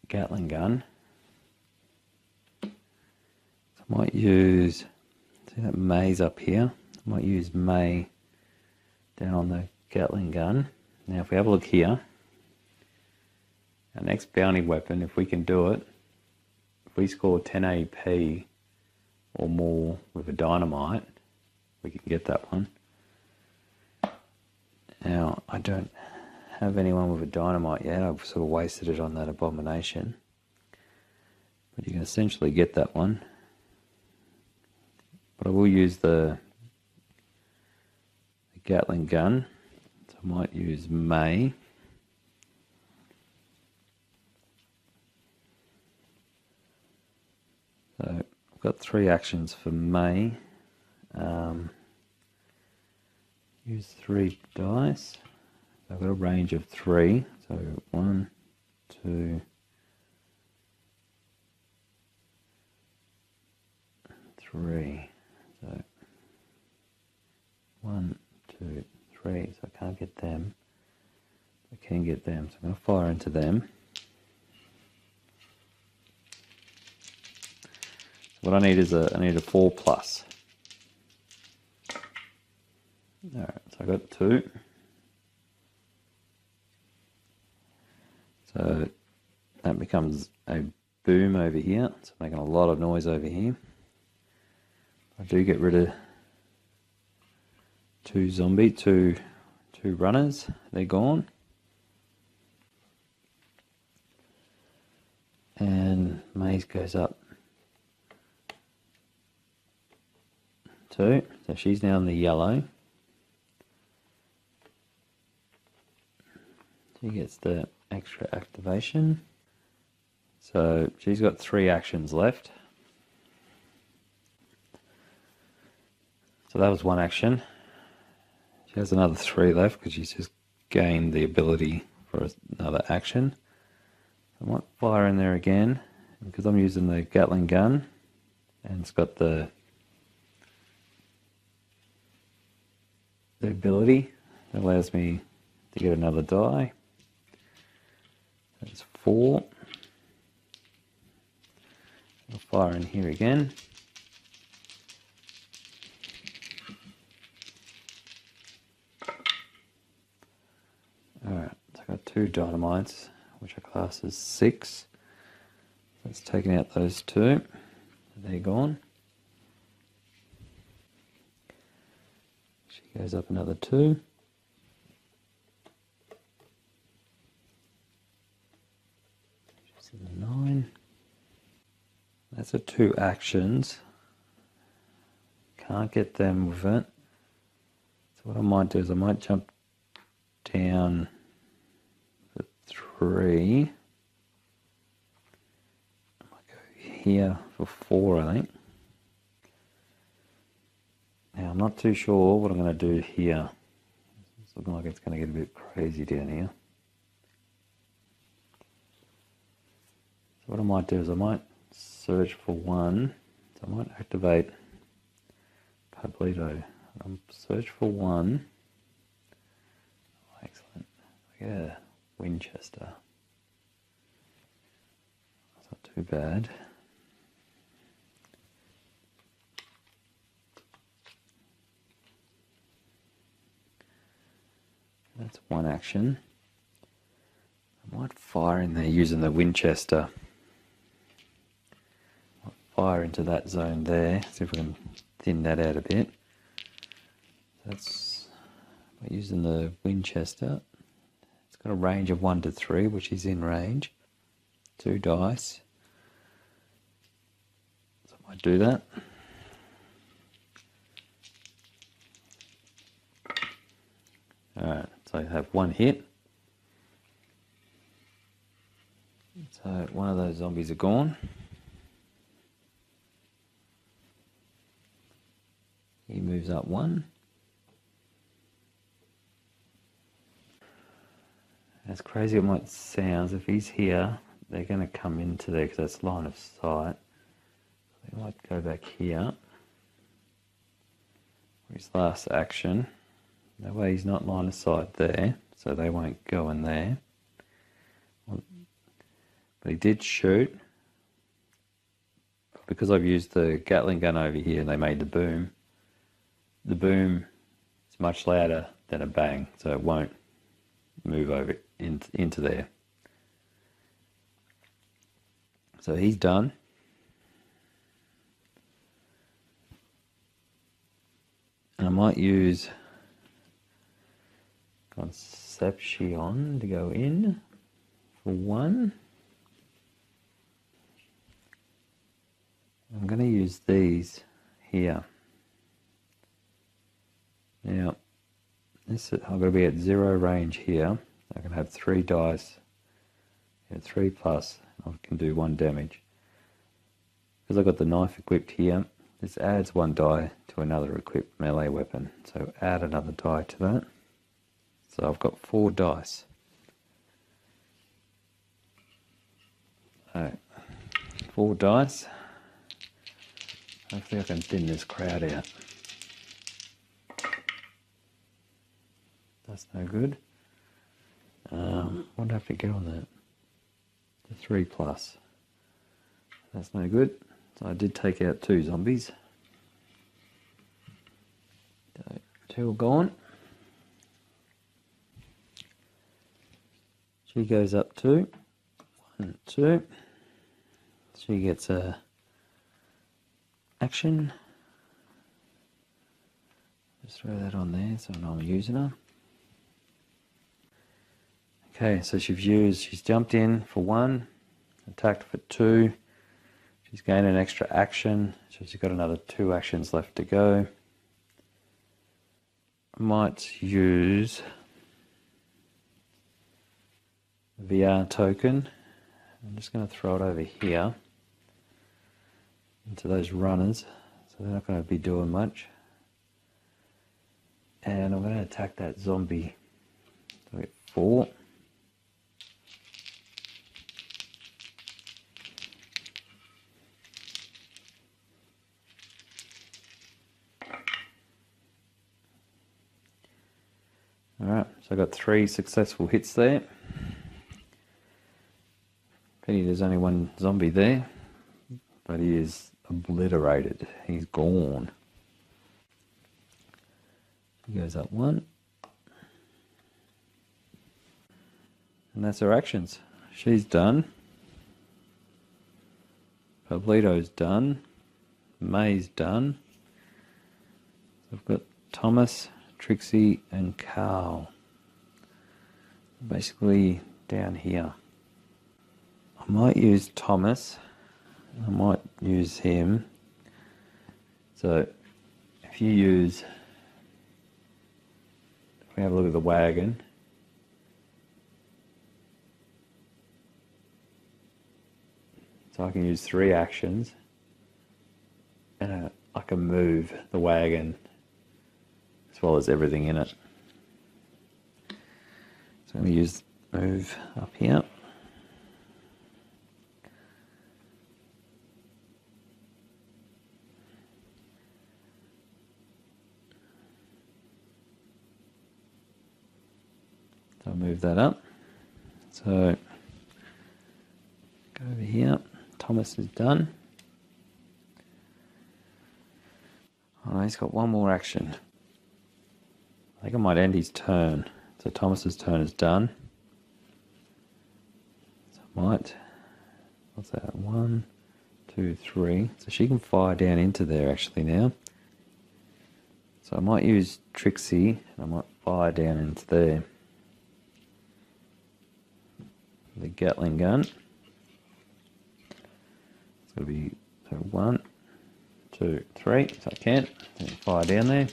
Gatling gun. So I might use, see that May's up here? I might use May down on the Gatling gun. Now if we have a look here, our next bounty weapon, if we can do it, if we score 10 AP or more with a dynamite, we can get that one. Now I don't have anyone with a dynamite yet, I've sort of wasted it on that abomination. But you can essentially get that one. But I will use the Gatling gun. So I might use May. So I've got 3 actions for May. Use 3 dice. So I've got a range of 3. So 1, 2, 3. So 1, 2, 3. So I can't get them. I can get them. So I'm going to fire into them. What I need is I need a 4+. Alright, so I got 2. So that becomes a boom over here. It's making a lot of noise over here. I do get rid of 2 runners. They're gone. And Maze goes up 2. So she's now in the yellow. She gets the extra activation. So she's got 3 actions left. So that was 1 action. She has another 3 left because she's just gained the ability for another action. I might fire in there again because I'm using the Gatling gun and it's got the ability that allows me to get another die. That's 4. I'll fire in here again. Alright, so I've got 2 dynamites, which are class as 6. That's taken out those 2. They're gone. She goes up another 2. She's in the 9. That's the 2 actions. Can't get them with it. So what I might do is I might jump down for 3. I might go here for 4, I think. Now I'm not too sure what I'm going to do here. It's looking like it's going to get a bit crazy down here. So what I might do is I might search for 1. So I might activate Pablito. I'll search for 1. Oh, excellent. I get a Winchester. That's not too bad. That's 1 action. I might fire in there using the Winchester. I'll fire into that zone there. See if we can thin that out a bit. That's by using the Winchester. It's got a range of 1 to 3, which is in range. 2 dice. So I might do that. Alright, so I have 1 hit. So one of those zombies are gone. He moves up 1. As crazy it might sound, if he's here, they're going to come into there because that's line of sight. They might go back here. His last action. That way he's not line of sight there, so they won't go in there. But he did shoot. Because I've used the Gatling gun over here and they made the boom is much louder than a bang, so it won't move over into there. So he's done. And I might use Concepcion to go in for 1. I'm going to use these here. Now, I'm going to be at 0 range here. I can have 3 dice. 3 plus, I can do 1 damage. Because I've got the knife equipped here, this adds 1 die to another equipped melee weapon. So add another die to that. So I've got 4 dice. Alright, 4 dice. Hopefully I can thin this crowd out. That's no good. What do I have to get on that? The 3 plus. That's no good. So I did take out 2 zombies. So 2 are gone. She goes up 2. 1, 2. She gets a action. Just throw that on there so I know I'm using her. Okay, so she's jumped in for 1. Attacked for 2. She's gained an extra action, so she's got another 2 actions left to go. I might use VR token. I'm just going to throw it over here into those runners, so they're not going to be doing much. And I'm going to attack that zombie. So I get 4. Alright, so I got 3 successful hits there. Pity there's only one zombie there, but he is obliterated. He's gone. He goes up 1. And that's her actions. She's done. Pablito's done. May's done. I've got Thomas, Trixie and Carl. Basically down here. I might use Thomas. I might use him. So if you use, if we have a look at the wagon, so I can use 3 actions and I can move the wagon as well as everything in it. So I'm going to use move up here. So I'll move that up. So go over here. Thomas is done. Oh, he's got one more action. I think I might end his turn. So Thomas's turn is done. So I might, what's that? 1, 2, 3. So she can fire down into there actually now. So I might use Trixie and I might fire down into there. The Gatling gun. It's going to be so 1, 2, 3. So I can fire down there.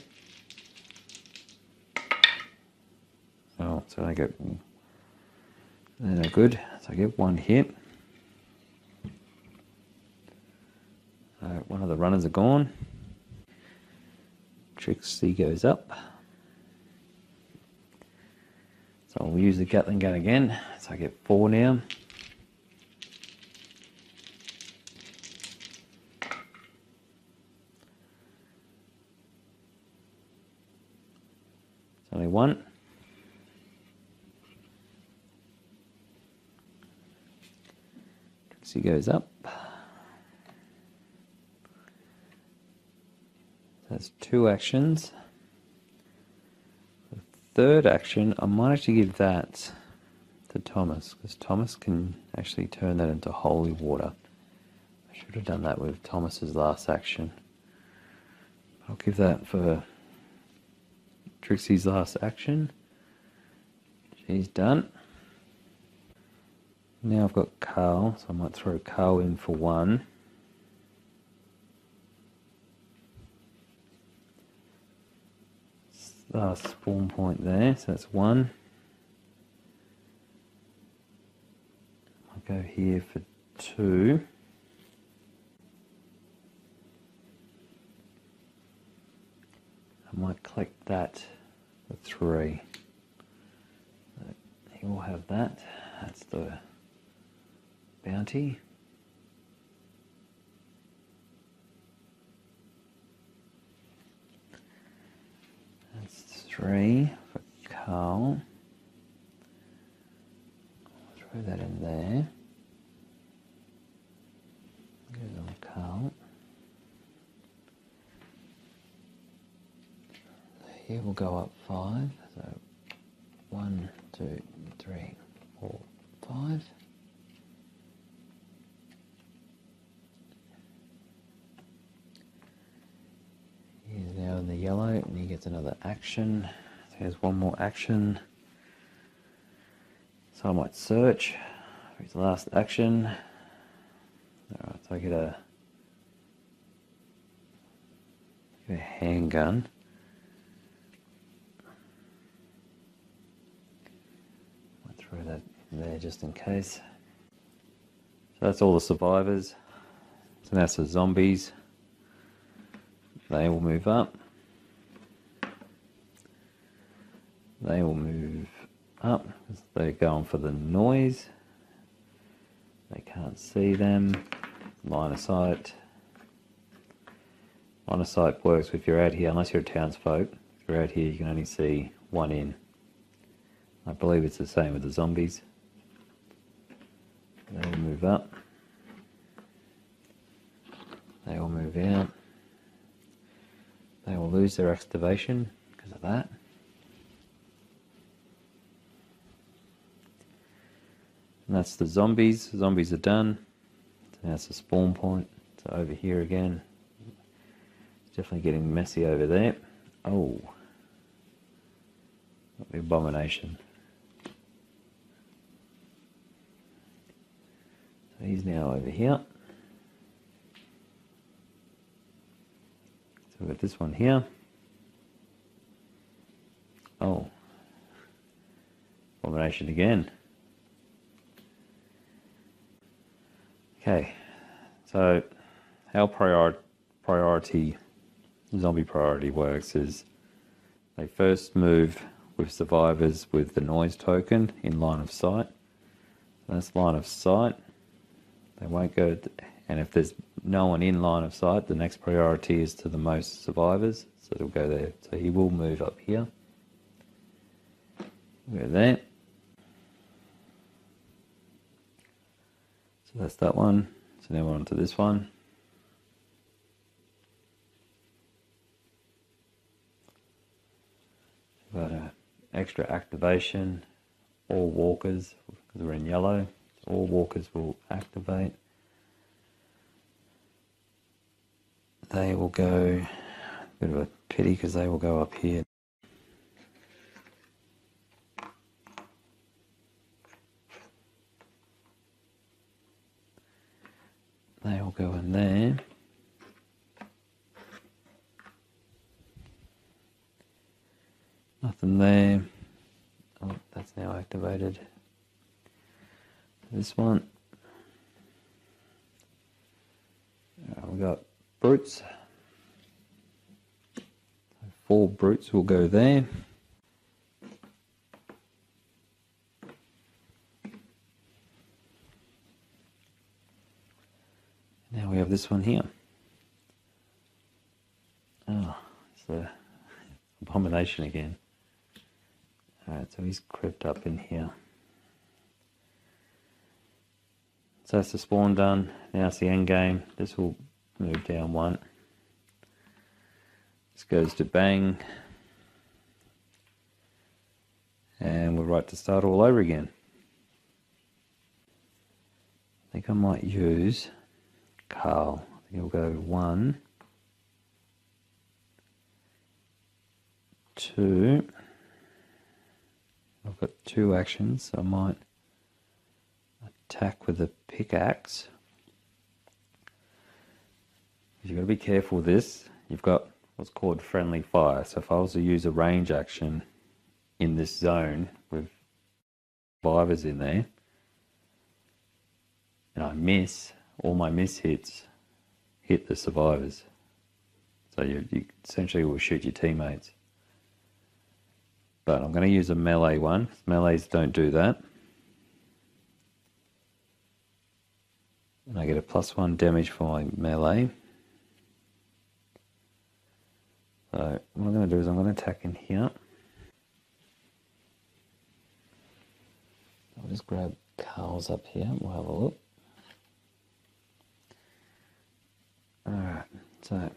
Oh, so I get, they're no good. So I get 1 hit. One of the runners are gone. Trixie goes up. So I'll use the Gatling gun again. So I get 4 now. It's only 1. Trixie goes up. That's 2 actions. The third action, I might actually give that to Thomas, because Thomas can actually turn that into holy water. I should have done that with Thomas's last action. I'll give that for Trixie's last action. She's done. Now I've got Carl, so I might throw Carl in for 1. Spawn point there, so that's 1. I'll go here for 2. I might collect that for 3. So he will have that. That's the bounty. That's 3 for Carl. I'll throw that in there. Goes on Carl. Here we'll go up 5. So 1, 2, 3, 4, 5. He's now in the yellow and he gets another action. So he has 1 more action. So I might search for his last action. I get a handgun. I'll throw that in there just in case. So that's all the survivors. So that's the zombies. They will move up. They will move up. They're going for the noise. They can't see them. Line of sight. Line of sight works if you're out here, unless you're a townsfolk. If you're out here, you can only see one in. I believe it's the same with the zombies. They will move up. They will move out. They will lose their activation because of that. And that's the zombies. The zombies are done. So that's the spawn point. So over here again. It's definitely getting messy over there. Oh. The abomination. So he's now over here. So we've got this one here. Oh. Abomination again. Okay, so how zombie priority works is they first move with survivors with the noise token in line of sight. That's line of sight. They won't go, and if there's no one in line of sight, the next priority is to the most survivors, so they'll go there. So he will move up here. Go there. So that's that one. So now we're on to this one. We've got an extra activation. All walkers, because we're in yellow, so all walkers will activate. They will go, a bit of a pity because they will go up here. They will go in there. Nothing there. Oh, that's now activated. This one. We've got brutes. 4 brutes will go there. Now we have this one here. Oh, it's the abomination again. Alright, so he's crept up in here. So that's the spawn done. Now it's the end game. This will move down 1. This goes to bang. And we're right to start all over again. I think I might use Carl. I think he'll go 1, 2. I've got 2 actions, so I might attack with a pickaxe. You've got to be careful with this. You've got what's called friendly fire. So if I was to use a range action in this zone with survivors in there, and I miss, all my miss hits hit the survivors. So you essentially will shoot your teammates. But I'm going to use a melee one. Melees don't do that. And I get a +1 damage for my melee. So what I'm going to do is I'm going to attack in here. I'll just grab Carl's up here. We'll have a look. Alright, so I'm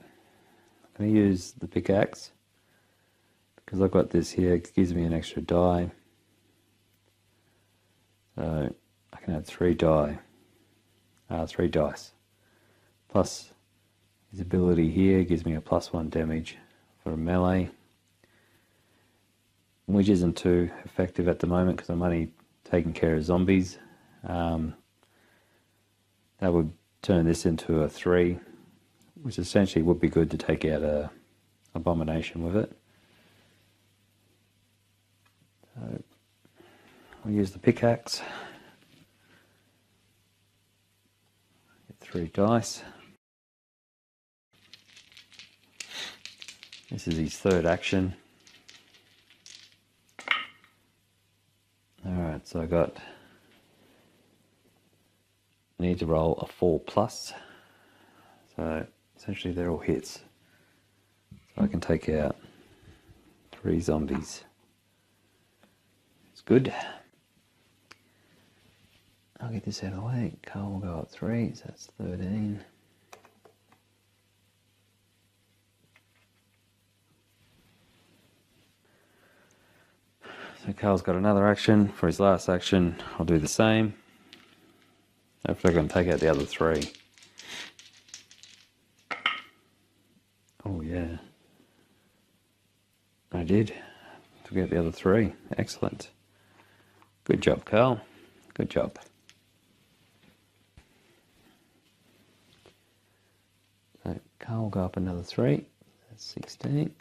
going to use the pickaxe. Because I've got this here, it gives me an extra die. So I can have 3 dice. Plus his ability here gives me a +1 damage for a melee. Which isn't too effective at the moment because I'm only taking care of zombies. That would turn this into a 3, which essentially would be good to take out a abomination with it. So we'll use the pickaxe. Get 3 dice. This is his 3rd action. Alright, so I need to roll a 4+. So essentially they're all hits. So I can take out 3 zombies. It's good. I'll get this out of the way. Carl will go up 3, so that's 13. So Carl's got another action. For his last action, I'll do the same. Hopefully I can take out the other 3. Oh yeah. I did. Took out the other 3. Excellent. Good job, Carl. Good job. So Carl will go up another 3. That's 16.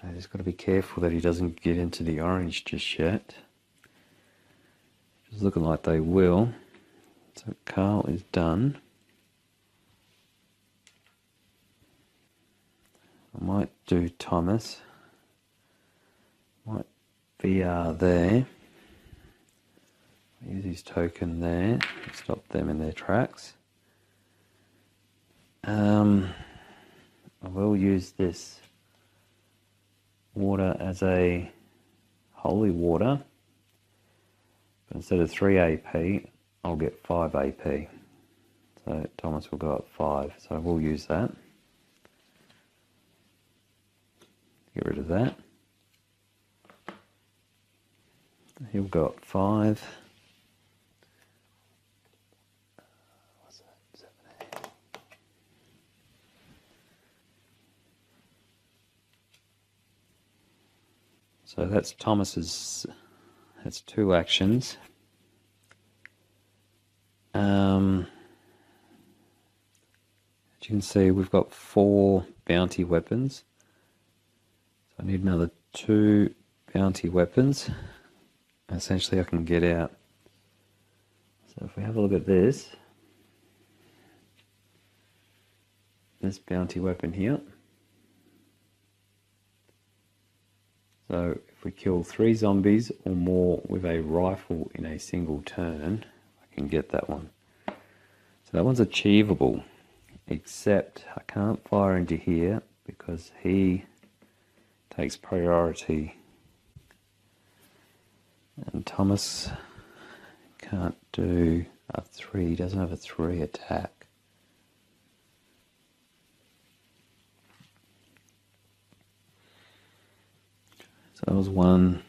I just got to be careful that he doesn't get into the orange just yet. It's looking like they will. So Carl is done. I might do Thomas. Might VR there. Use his token there. Stop them in their tracks. I will use this water as a holy water, but instead of 3 AP I'll get 5 AP, so Thomas will go up 5, so we'll use that. Get rid of that. He'll go up 5. What's that? 7, 8. So that's Thomas's, that's 2 actions. As you can see, we've got 4 bounty weapons. So I need another 2 bounty weapons. Essentially I can get out. So if we have a look at this bounty weapon here. So if we kill 3 zombies or more with a rifle in a single turn, I can get that one. So that one's achievable, except I can't fire into here because he takes priority. And Thomas can't do a 3, he doesn't have a 3 attack. So that was 1,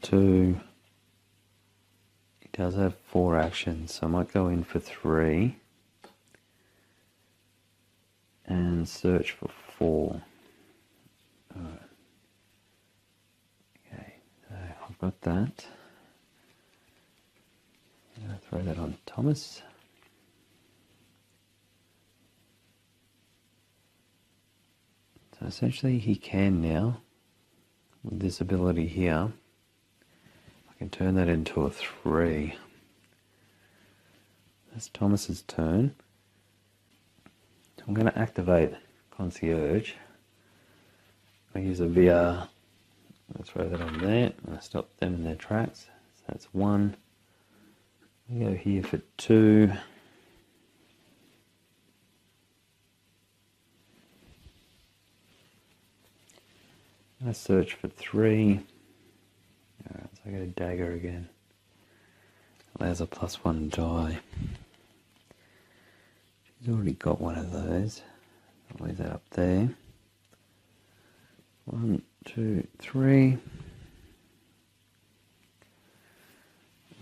2, he does have 4 actions, so I might go in for 3 and search for 4. Alright. Okay, so I've got that. I'm going to throw that on Thomas. So essentially he can now, with this ability here, I can turn that into a 3. That's Thomas's turn. So I'm going to activate Concierge. I use a VR. I'll throw that on there. I'm going to stop them in their tracks. So that's 1. I go here for 2. I search for 3. Alright, so I get a dagger again. Allows a +1 die. She's already got one of those. I'll leave that up there. 1, 2, 3.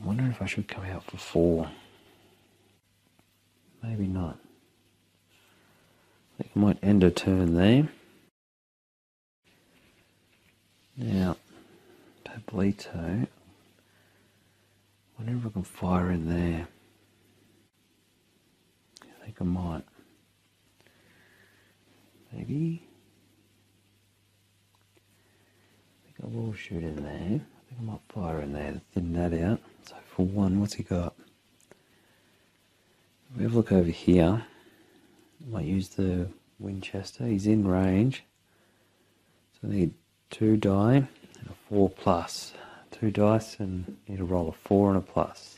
I wonder if I should come out for 4. Maybe not. I think I might end a turn there. Now, Blito. Wonder if I can fire in there. I think I might. Maybe. I think I will shoot in there. I think I might fire in there to thin that out. So for one, what's he got? If we have a look over here. I might use the Winchester. He's in range. So I need 2 die and a 4+. 2 dice and need to roll a 4 and a plus.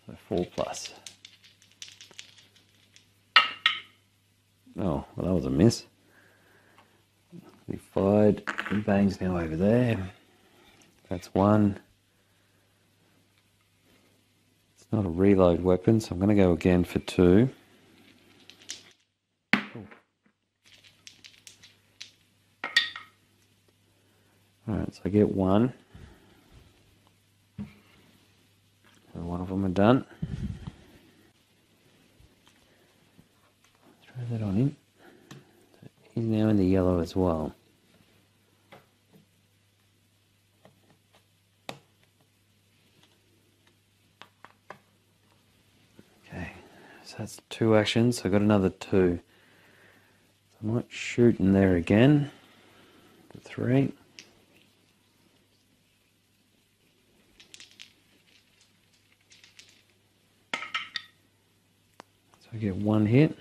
So 4+. Oh, well that was a miss. We fired. The bang's now over there. That's 1. It's not a reload weapon, so I'm going to go again for 2. Alright, so I get 1. So one of them are done. Throw that on him. So he's now in the yellow as well. Okay, so that's 2 actions. So I've got another 2. So I might shoot in there again for 3. So I get 1 hit.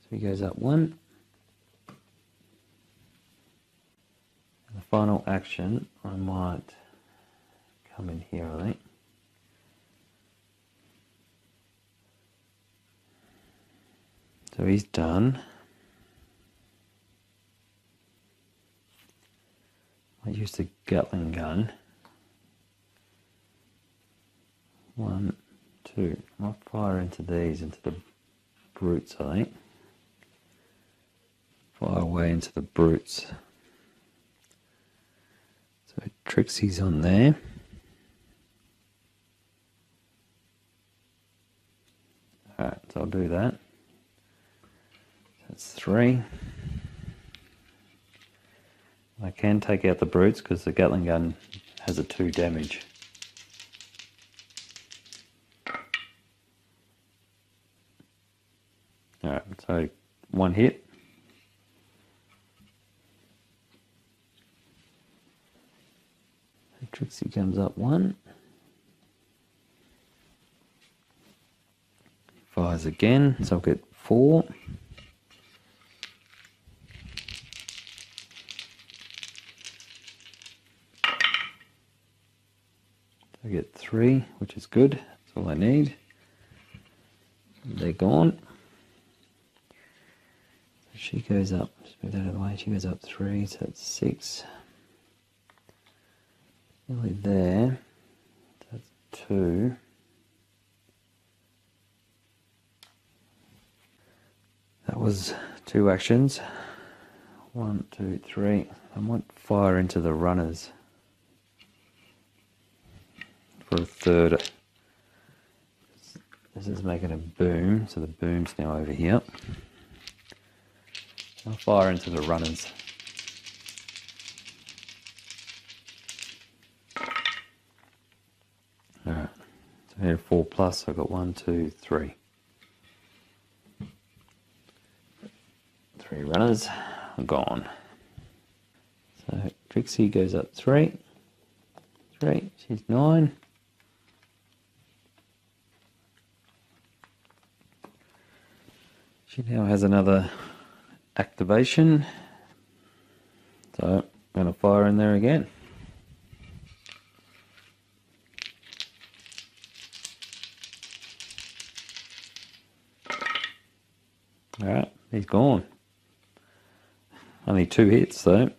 So he goes up 1. And the final action, I might come in here, I think. So he's done. I use the Gatling gun. 1, 2. I might fire into these, into the brutes, I think. Fire away into the brutes. So Trixie's on there. Alright, so I'll do that. That's 3. I can take out the brutes because the Gatling gun has a 2 damage. Alright, so 1 hit. Trixie comes up 1. Fires again, so I'll get 4. I get 3, which is good. That's all I need. They're gone. She goes up, just move that out of the way. She goes up 3, so that's 6. Nearly there. That's 2. That was 2 actions. 1, 2, 3. I might fire into the runners for a 3rd. This is making a boom, so the boom's now over here. I'll fire into the runners. Alright, so here 4+, I've got 1, 2, 3. 3 runners are gone. So Trixie goes up 3. 3, she's 9. She now has another activation. So I'm going to fire in there again. Alright, he's gone. Only 2 hits though.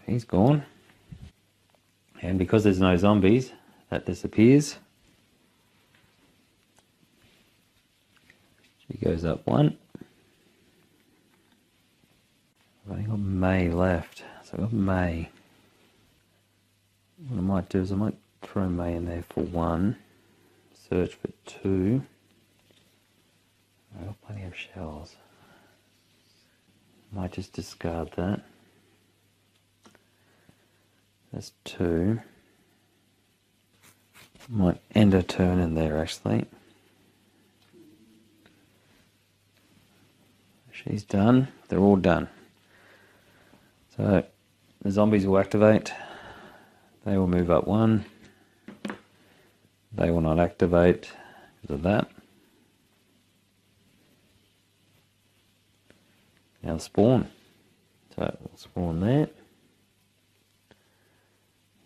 He's gone. And because there's no zombies, that disappears. She goes up 1. I've only got May left. So I've got May. What I might do is I might throw May in there for 1. Search for 2. I've got plenty of shells. Might just discard that. That's 2. Might end a turn in there actually. She's done. They're all done. So the zombies will activate. They will move up 1. They will not activate because of that. Now spawn. So we'll spawn there.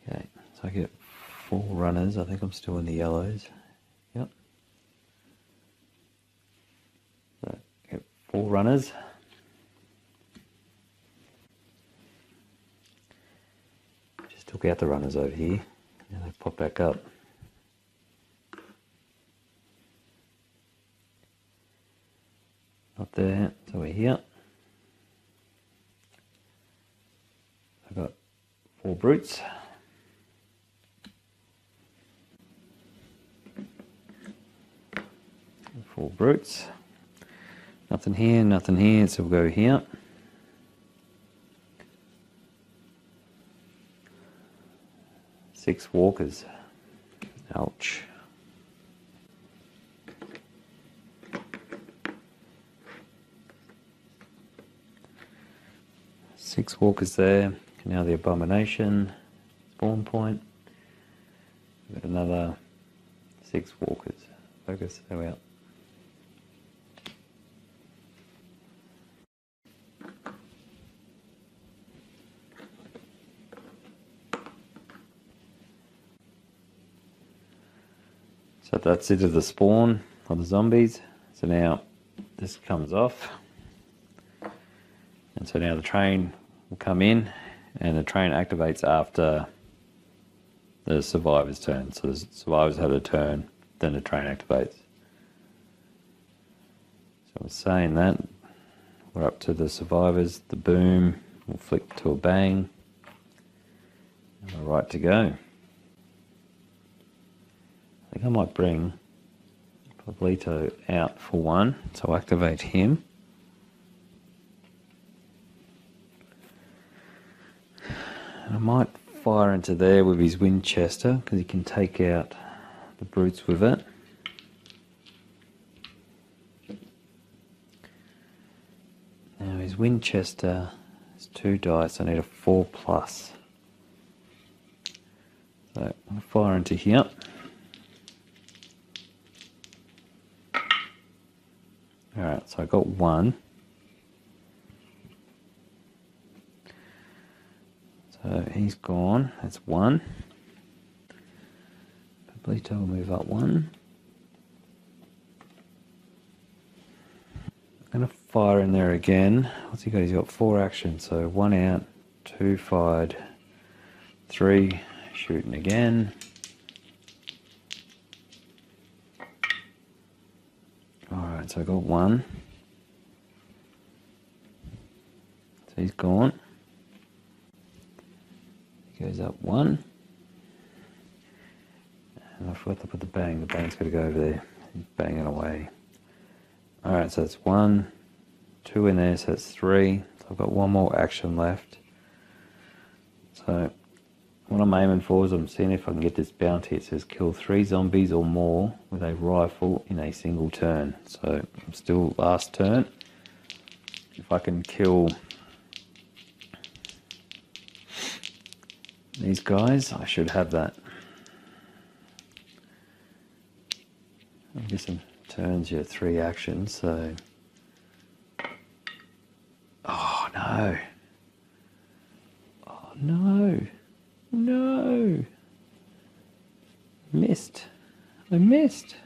Okay, so I get 4 runners. I think I'm still in the yellows. Yep. So get 4 runners. Just took out the runners over here. And they pop back up. Not there, so we're here. I've got 4 brutes. 4 brutes. Nothing here, so we'll go here. Six walkers. Ouch. Six walkers there. Now the abomination spawn point. We've got another 6 walkers. Focus, there we are. So that's it of the spawn of the zombies. So now this comes off. And so now the train will come in and the train activates after the survivor's turn. So the survivors have a turn, then the train activates. So I'm saying that we're up to the survivors. The boom will flick to a bang. And we're right to go. I think I might bring Pablito out for 1, so activate him. And I might fire into there with his Winchester because he can take out the brutes with it. Now his Winchester is 2 dice, I need a 4+. So I'm going to fire into here. Alright, so I got 1. So he's gone, that's 1. Pablito will move up 1. I'm going to fire in there again. What's he got? He's got 4 actions, so 1 out, 2 fired, 3 shooting again. Alright, so I got 1. So he's gone. He goes up 1. And I forgot to put the bang. The bang's got to go over there. He's banging away. Alright, so that's 1, 2 in there, so that's 3. So I've got 1 more action left. So what I'm aiming for is I'm seeing if I can get this bounty. It says kill 3 zombies or more with a rifle in a single turn. So I'm still last turn. If I can kill these guys, I should have that. I guess some turns, you have 3 actions, so... Oh no! Oh no! No! Missed. I missed.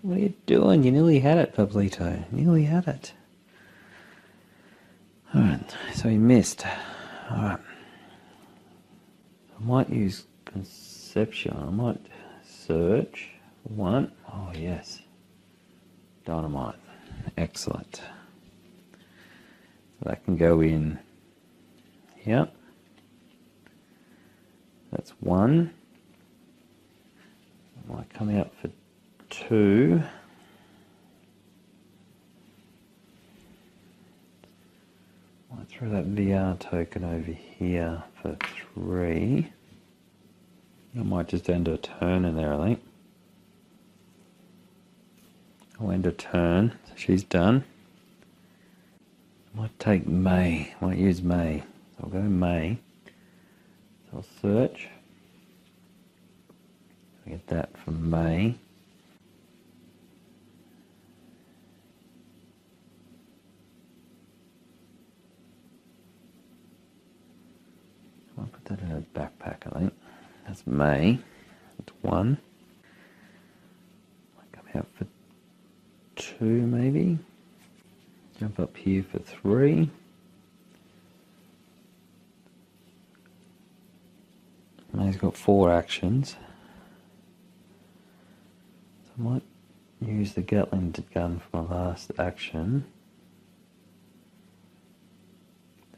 What are you doing? You nearly had it, Pablito. Nearly had it. Alright, so he missed. Alright. I might use Conception. I might search. 1. Oh, yes. Dynamite. Excellent. So that can go in. Yep. That's 1. I might come out for 2. Might throw that VR token over here for 3. I might just end a turn in there, I think. I'll end a turn, so she's done. I might take May, might use May. So I'll go May. So I'll search. I get that from May. I'll put that in a backpack, I think. That's May. That's 1. Might come out for 2, maybe. Jump up here for 3. May's got 4 actions. So I might use the Gatling gun for my last action.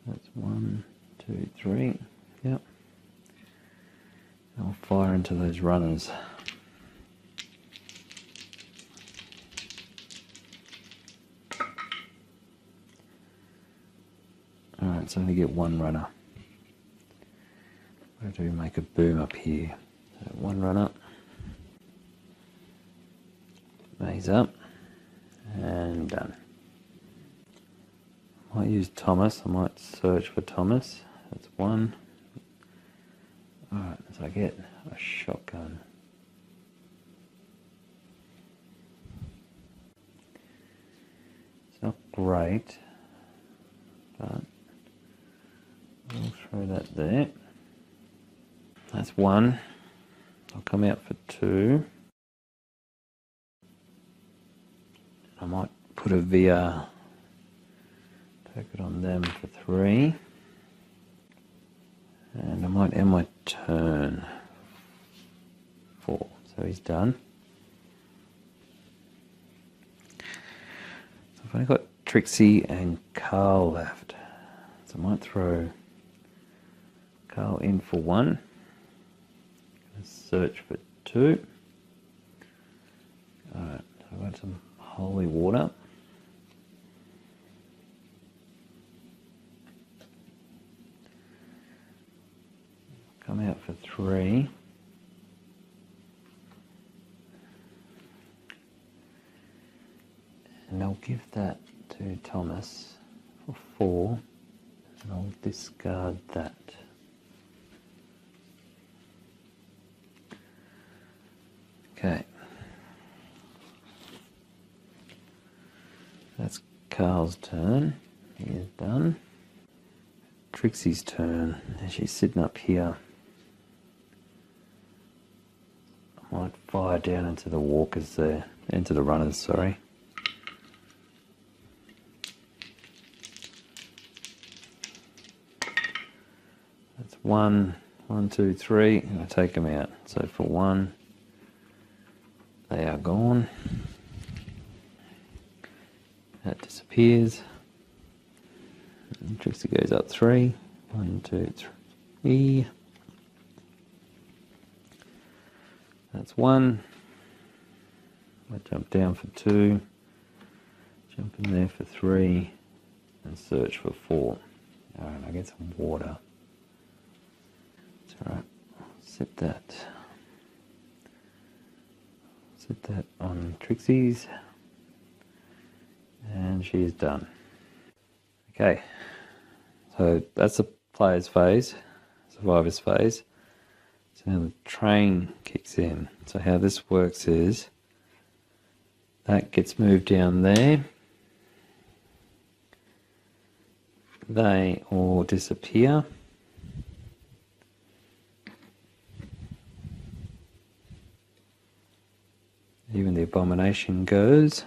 That's 1, 2, 3. Yep. I'll fire into those runners. Alright, so I only get 1 runner. I do make a boom up here. So 1 runner. May's up. And done. I might use Thomas. I might search for Thomas. That's 1. Alright, so I get a shotgun. It's not great, but I'll throw that there. That's 1. I'll come out for 2. I might put a VR token on them for 3. And I might end my turn 4. So he's done. So I've only got Trixie and Carl left. So I might throw Carl in for 1. Search for 2. Alright, so I've got some holy water. Come out for 3. And I'll give that to Thomas for 4. And I'll discard that. Okay. That's Carl's turn. He is done. Trixie's turn. And she's sitting up here. I might fire down into the walkers there. Into the runners, sorry. That's 1, 1, 2, 3. And I take them out. So for 1, they are gone. That disappears. And Trixie goes up 3. 1, 2, 3. That's 1. I jump down for 2. Jump in there for 3. And search for 4. Alright, I get some water. It's alright. Set that. Set that on Trixie's. And she's done. Okay. So that's the player's phase. Survivor's phase. So now the train kicks in. So how this works is that gets moved down there. They all disappear. Even the abomination goes.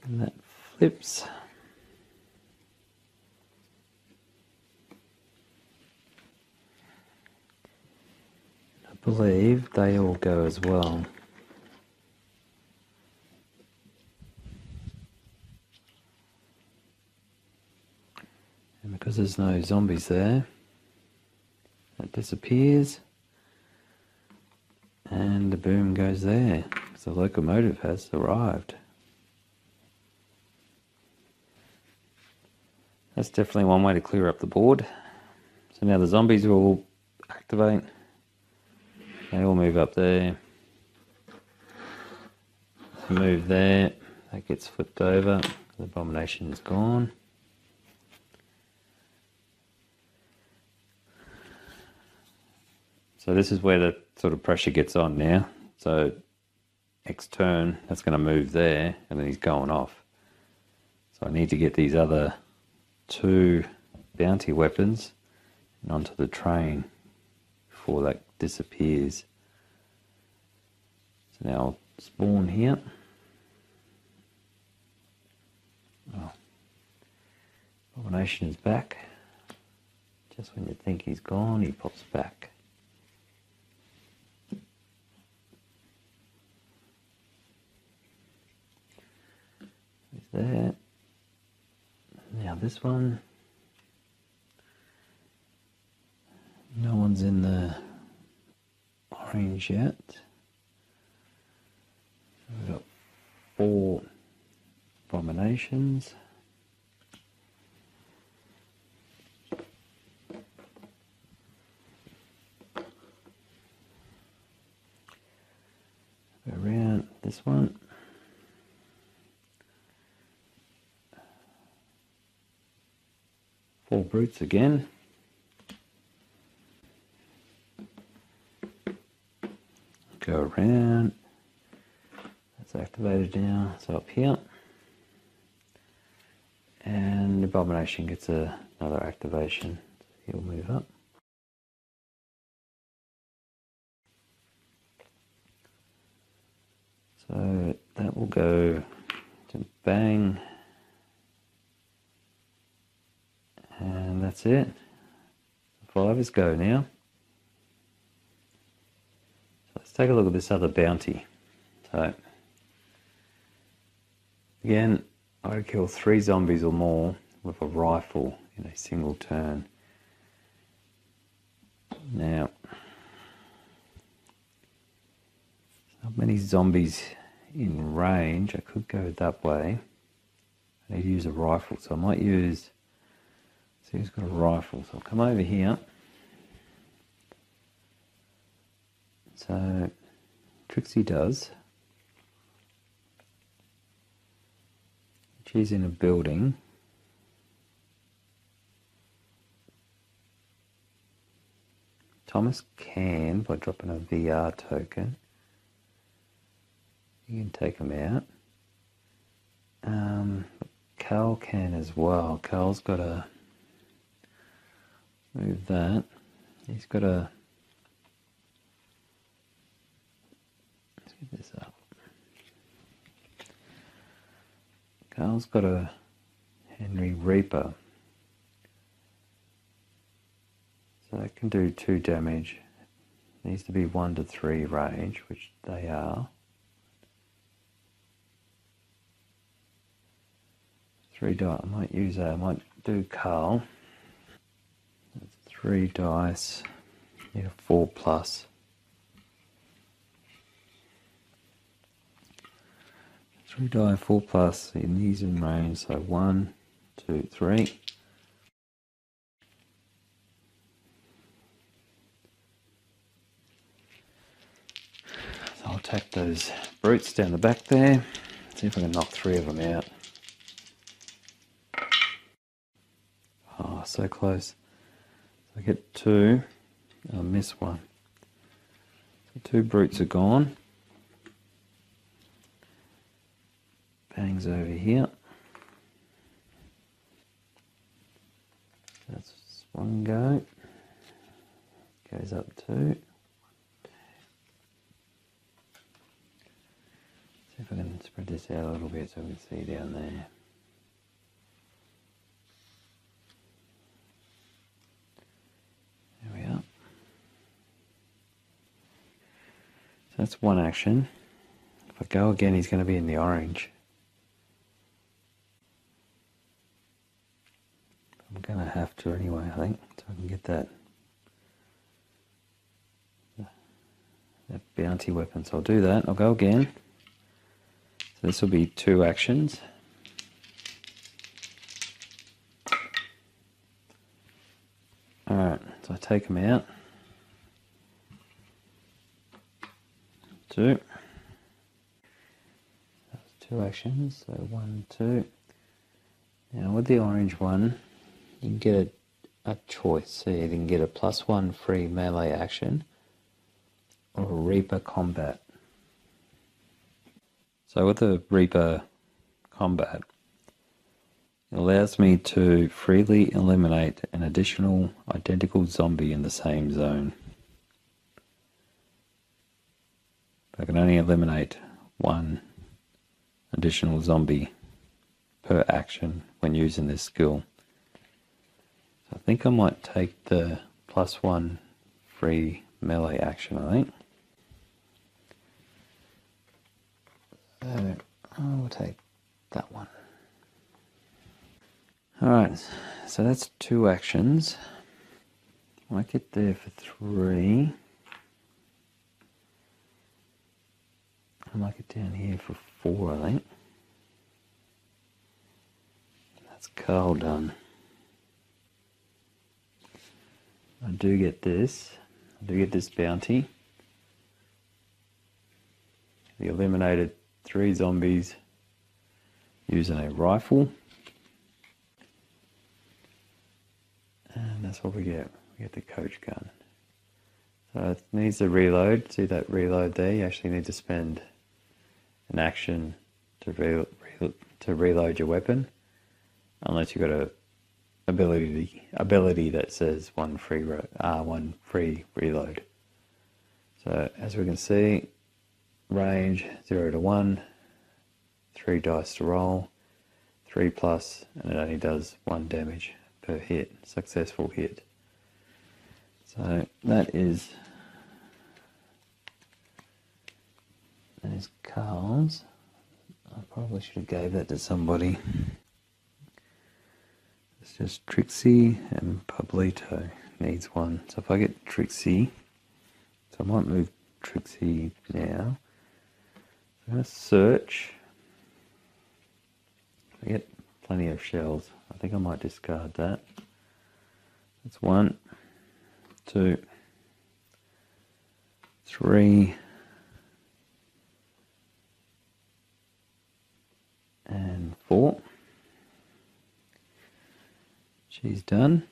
And that flips. I believe they all go as well. And because there's no zombies there, that disappears, and the boom goes there. So the locomotive has arrived. That's definitely one way to clear up the board. So now the zombies will activate. They all move up there. Move there. That gets flipped over. The abomination is gone. So this is where the sort of pressure gets on now. So next turn, that's going to move there, and then he's going off. So I need to get these other 2 bounty weapons onto the train before that disappears. So now I'll spawn here. Oh. Abomination is back. Just when you think he's gone, he pops back. He's there. Now this one, no one's in the orange yet. We've got 4 abominations. Around this one. Four brutes again. Go around. That's activated now. So up here. And the abomination gets another activation. So he'll move up. So that will go to bang. And that's it. 5 is go now. So let's take a look at this other bounty. So again, I would kill 3 zombies or more with a rifle in a single turn. Now, not many zombies in range. I could go that way. I need to use a rifle, so I might use. See who's got a rifle. So I'll come over here. So Trixie does. She's in a building. Thomas can by dropping a VR token. You can take him out. Carl can as well. Carl's got a move that. He's got a. Let's get this up. Carl's got a Henry Reaper. So that can do 2 damage. Needs to be 1 to 3 range, which they are. 3 die. I might use that. I might do Carl. That's 3 dice. Need a 4 plus. 3 die, 4 plus. In these in range. So 1, 2, 3. So I'll attack those brutes down the back there. See if I can knock 3 of them out. Oh, so close. So I get 2. I miss 1. So 2 brutes are gone. Bangs over here. That's 1 go. Goes up 2. See if I can spread this out a little bit so we can see down there. There we are. So that's 1 action. If I go again, he's going to be in the orange. I'm going to have to anyway, I think, so I can get that bounty weapon. So I'll do that. I'll go again. So this will be 2 actions. Alright, so I take them out. 2. That's 2 actions, so 1, 2. Now with the orange one, you can get a choice. So you can get a +1 free melee action or a Reaper combat. So with the Reaper combat, it allows me to freely eliminate an additional identical zombie in the same zone. I can only eliminate 1 additional zombie per action when using this skill. So I think I might take the +1 free melee action, I think. So I'll take that one. Alright, so that's 2 actions. I might get there for 3. I might get down here for 4, I think. That's Carl done. I do get this. I do get this bounty. He eliminated 3 zombies using a rifle. And that's what we get. We get the coach gun. So it needs to reload. See that reload there? You actually need to spend an action to reload your weapon, unless you've got a ability that says one free reload. So as we can see, range 0 to 1, 3 dice to roll, 3+, and it only does 1 damage per hit, successful hit. So that is Carl's. I probably should have gave that to somebody. It's just Trixie and Pablito needs 1. So if I get Trixie, so I might move Trixie now. So I'm going to search. I get plenty of shells. I think I might discard that. That's 1, 2, 3, and 4. She's done.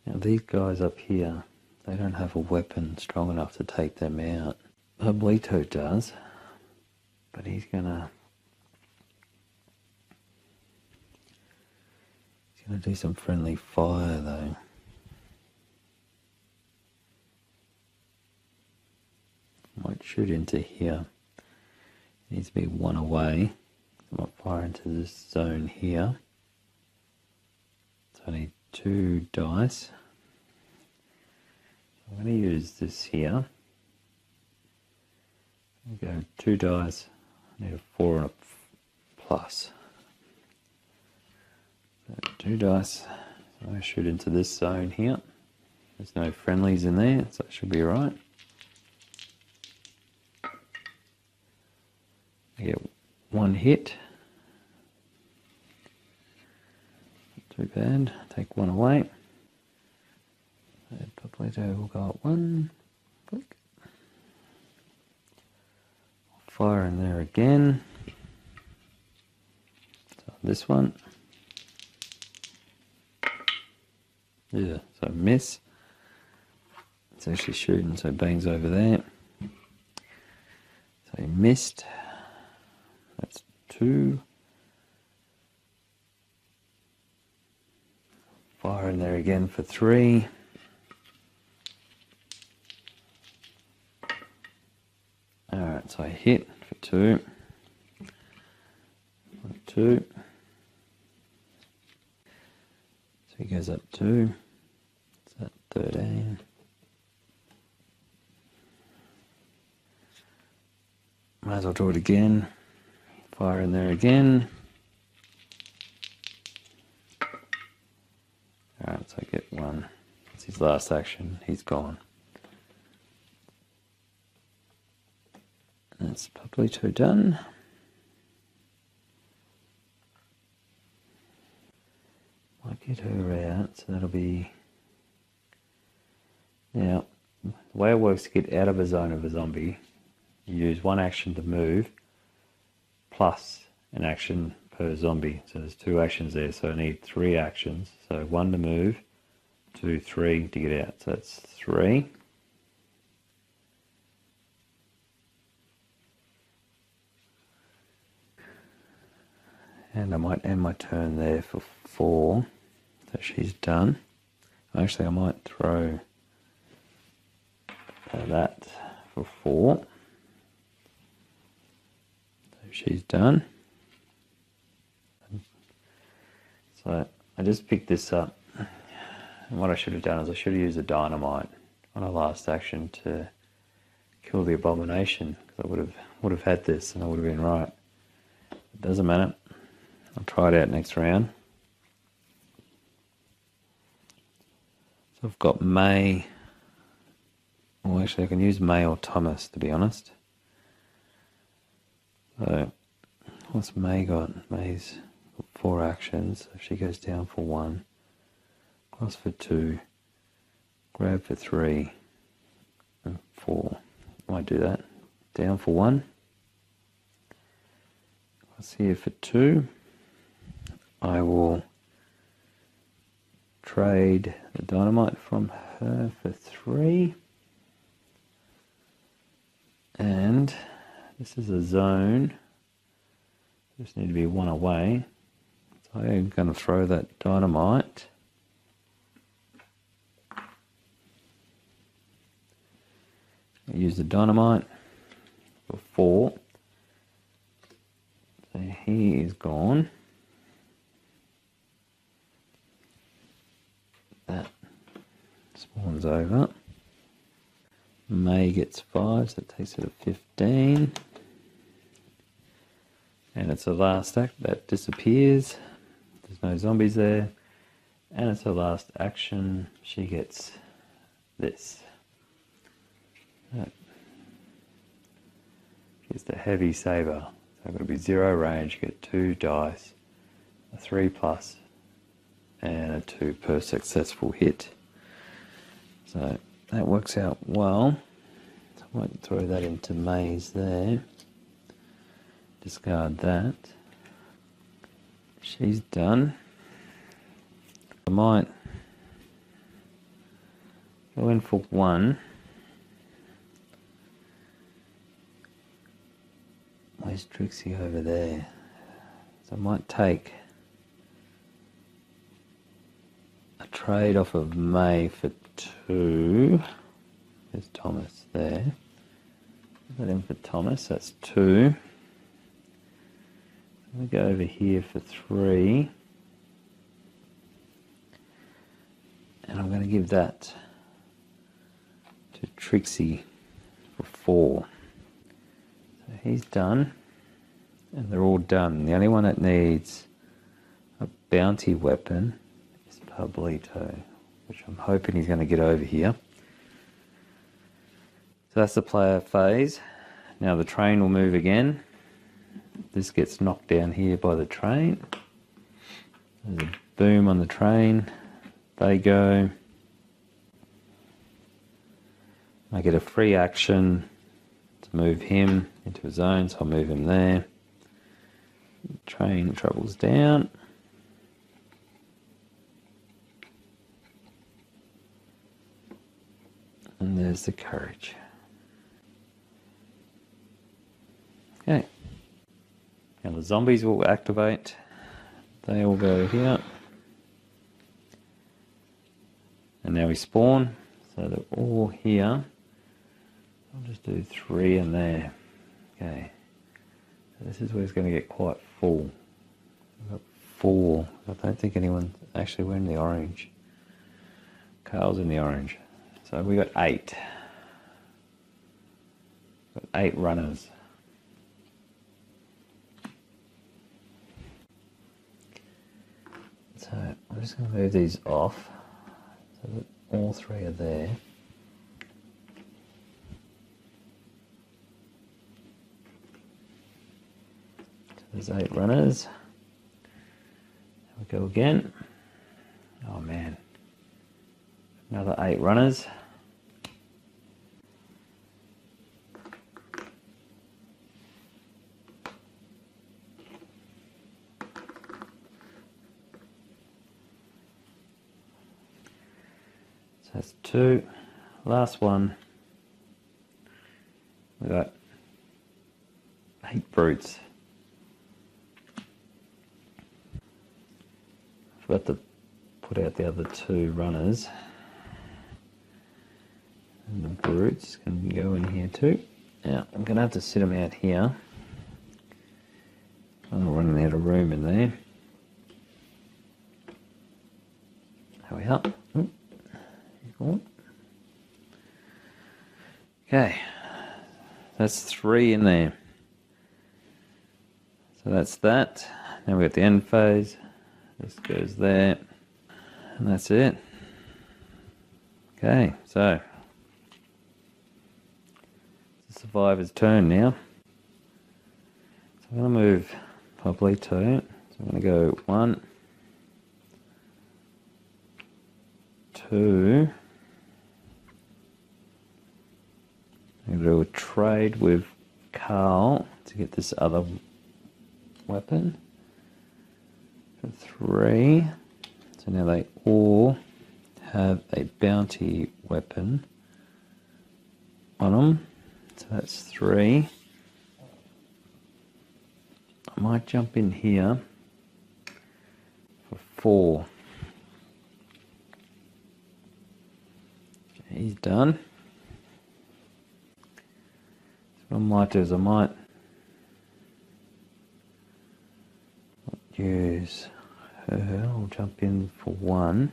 Now these guys up here, they don't have a weapon strong enough to take them out. Pablito does, but he's gonna do some friendly fire though. Might shoot into here. Needs to be 1 away. I might fire into this zone here. So I need 2 dice. So I'm going to use this here. Go 2 dice. I need a 4 and a plus. So 2 dice. So I shoot into this zone here. There's no friendlies in there, so it should be alright. I get 1 hit. Not too bad. Take 1 away. Pablito will go at 1. Click. Fire in there again. So this one. Yeah, so miss. It's actually shooting, so bangs over there. So he missed. That's 2. Fire in there again for 3. Alright, so I hit for 2. 2. So he goes up 2. Is that 13? Might as well do it again. Fire in there again. Alright, so I get one. It's his last action. He's gone. That's probably 2 done. Might get her out, so that'll be... Now, the way it works to get out of a zone of a zombie, you use 1 action to move, plus an action per zombie. So there's 2 actions there, so I need 3 actions. So 1 to move, 2, 3 to get out. So that's 3. And I might end my turn there for 4. So she's done. Actually, I might throw that for 4. So she's done. So I just picked this up. And what I should have done is I should have used the dynamite on a last action to kill the abomination. Because I would have had this and I would have been right. It doesn't matter. I'll try it out next round. So I've got May. Well, actually I can use May or Thomas, to be honest. So what's May got? May's got 4 actions. So she goes down for 1. Cross for 2. Grab for 3. And 4. Might do that. Down for 1. Cross here for 2. I will trade the dynamite from her for 3. And this is a zone. Just need to be 1 away. So I'm going to throw that dynamite. I use the dynamite for 4. So he is gone. That spawns over. May gets 5, so it takes it to 15. And it's the last act that disappears. There's no zombies there. And it's her last action. She gets this. It's the heavy saber. So I've got to be 0 range, get 2 dice, a 3+, and a 2 per successful hit. So that works out well. So I might throw that into Maze there. Discard that. She's done. I might go in for 1. Where's Trixie over there? So I might take a trade off of May for 2. There's Thomas there. Put that in for Thomas, that's 2. I'm going to go over here for 3. And I'm going to give that to Trixie for 4. So he's done. And they're all done. The only one that needs a bounty weapon is Pablito, which I'm hoping he's going to get over here. So that's the player phase. Now the train will move again. This gets knocked down here by the train. There's a boom on the train. They go. I get a free action to move him into a zone, so I'll move him there. Train travels down. And there's the courage. Okay. Now the zombies will activate. They all go here. And now we spawn. So they're all here. I'll just do 3 in there. Okay. So this is where it's going to get quite full. I've got 4. I don't think anyone actually went in the orange. Carl's in the orange. So we got 8. Got 8 runners. So I'm just going to move these off. So that all three are there. So there's 8 runners. There we go again. Oh man. Another 8 runners. So that's 2. Last one. We got 8 brutes. Forgot to put out the other 2 runners. And the brutes can go in here too. Now, I'm going to have to sit them out here. I'm running out of room in there. There we are. Okay. That's 3 in there. So that's that. Now we've got the end phase. This goes there. And that's it. Okay, so it's the survivor's turn now. So I'm going to move probably 2. So I'm going to go 1, 2. I'm going to do a trade with Carl to get this other weapon. 3. So now they all have a bounty weapon on them. So that's 3. I might jump in here for 4. Okay, he's done. So what I might do is I might use her. I'll jump in for 1.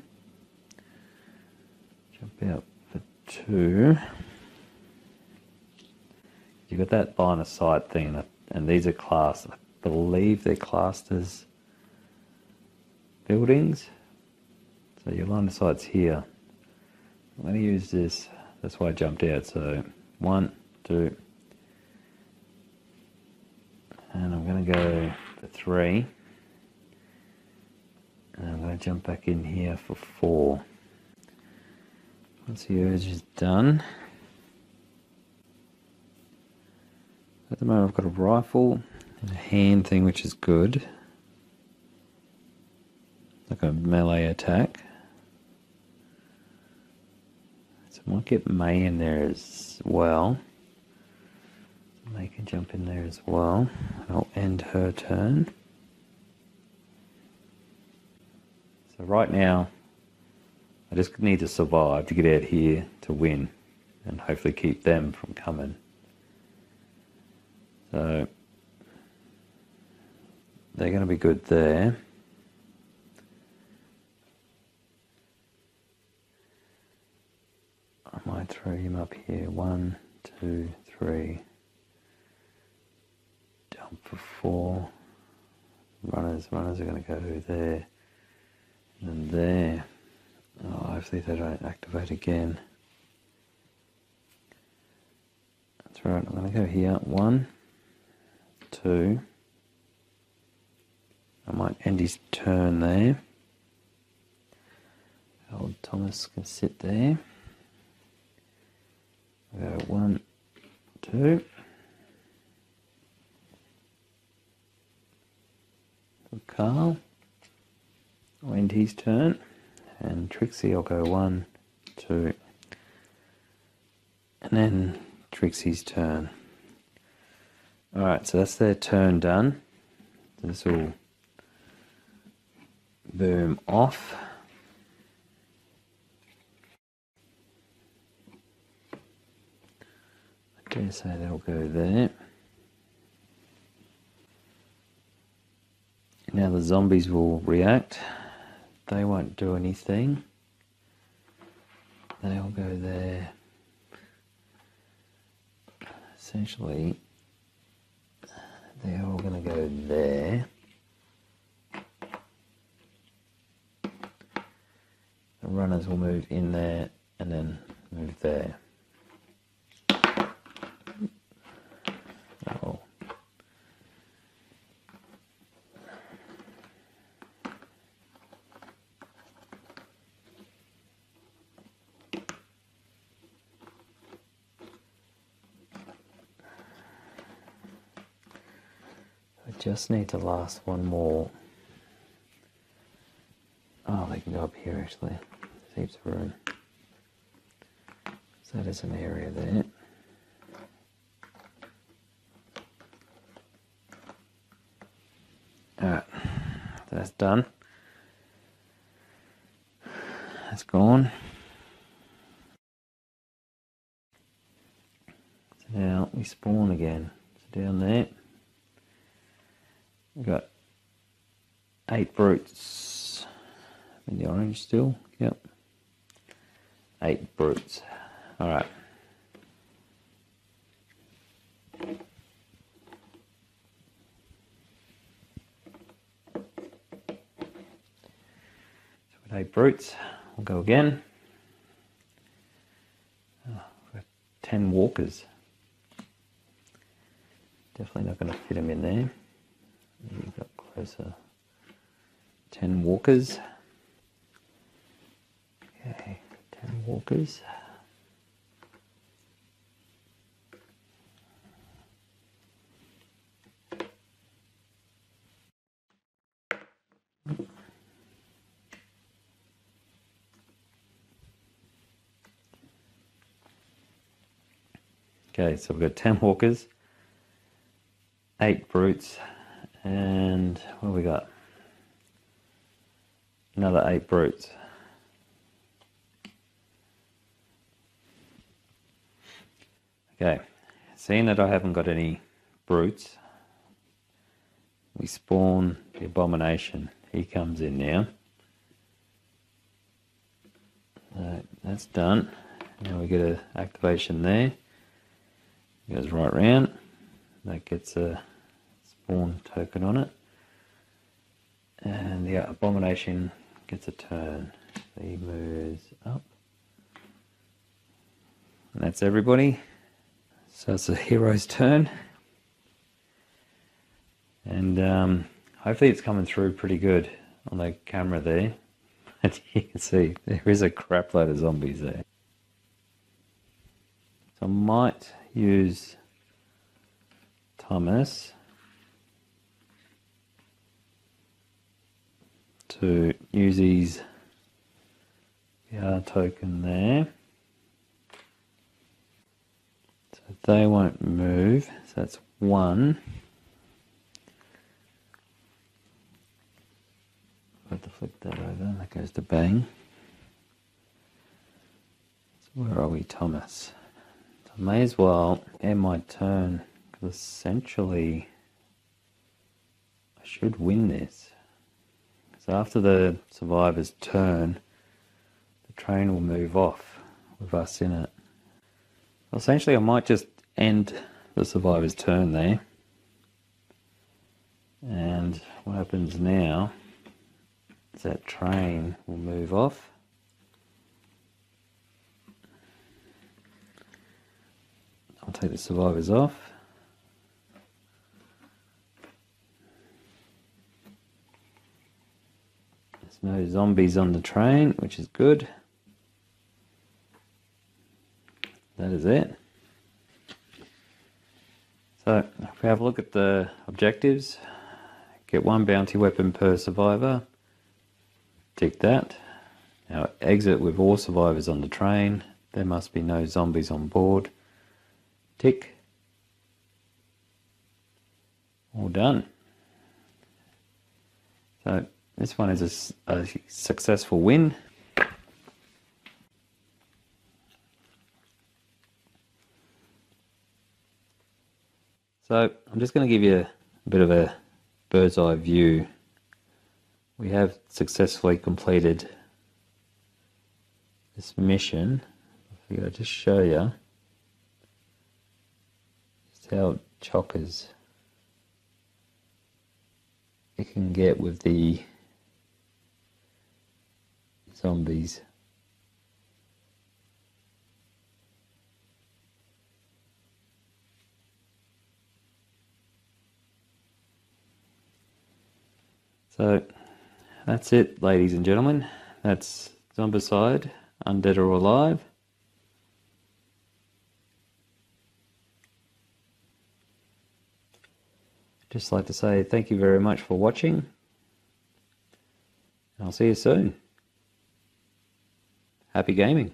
Jump out for 2. You've got that line of sight thing, and these are classed, I believe they're classed as buildings. So your line of sight's here. I'm going to use this, that's why I jumped out. So 1, 2, and I'm going to go for 3. And I'm going to jump back in here for 4. Once the urge is done. At the moment I've got a rifle and a hand thing, which is good. Like a melee attack. So I might get May in there as well. May can jump in there as well. I'll end her turn. So right now, I just need to survive to get out here to win and hopefully keep them from coming. So they're going to be good there. I might throw him up here. 1, 2, 3. Jump for 4. Runners are going to go there. And there. Oh, hopefully they don't activate again. That's right, I'm going to go here. 1, 2. I might end his turn there. Old Thomas can sit there. I'll go 1, 2. Carl. I'll end his turn. And Trixie, I'll go 1, 2. And then Trixie's turn. Alright, so that's their turn done. This will boom off. Okay, so that'll go there. Now the zombies will react. They won't do anything. They'll go there. Essentially, they're all going to go there. The runners as well move in there and then move there. Oh. I just need to last one more. Oh, they can go up here actually. There's heaps of room. So that is an area there. Alright, that's done. That's gone. So now we spawn again. So down there, we've got 8 brutes. In the orange still, yep. 8 brutes. Alright. So with 8 brutes, we'll go again. Oh, we've got 10 walkers. Definitely not going to fit them in there. Maybe got closer. 10 walkers. Okay, 10 walkers. Okay, so we've got 10 walkers, 8 brutes, and what have we got? Another 8 brutes. Okay, seeing that I haven't got any brutes, we spawn the abomination. He comes in now. That's done. Now we get an activation there. Goes right round. That gets a spawn token on it. And the abomination gets a turn. So he moves up. And that's everybody. So it's the hero's turn. And hopefully it's coming through pretty good on the camera there. As you can see, there is a crap load of zombies there. So I might use Thomas to use his VR token there. So they won't move, so that's 1. I've got to flip that over, that goes to bang. So where are we, Thomas? So I may as well end my turn, because essentially I should win this. So after the survivor's turn, the train will move off with us in it. So essentially I might just end the survivor's turn there. And what happens now is that train will move off. I'll take the survivors off. There's no zombies on the train, which is good. That is it. So if we have a look at the objectives, get 1 bounty weapon per survivor. Tick that. Now exit with all survivors on the train. There must be no zombies on board. Tick. All done. So this one is a successful win. So I'm just going to give you a bit of a bird's eye view. We have successfully completed this mission. I figure I'll just show you just how chockers it can get with the zombies. So that's it, ladies and gentlemen. That's Zombicide, Undead or Alive. Just like to say thank you very much for watching. I'll see you soon. Happy gaming.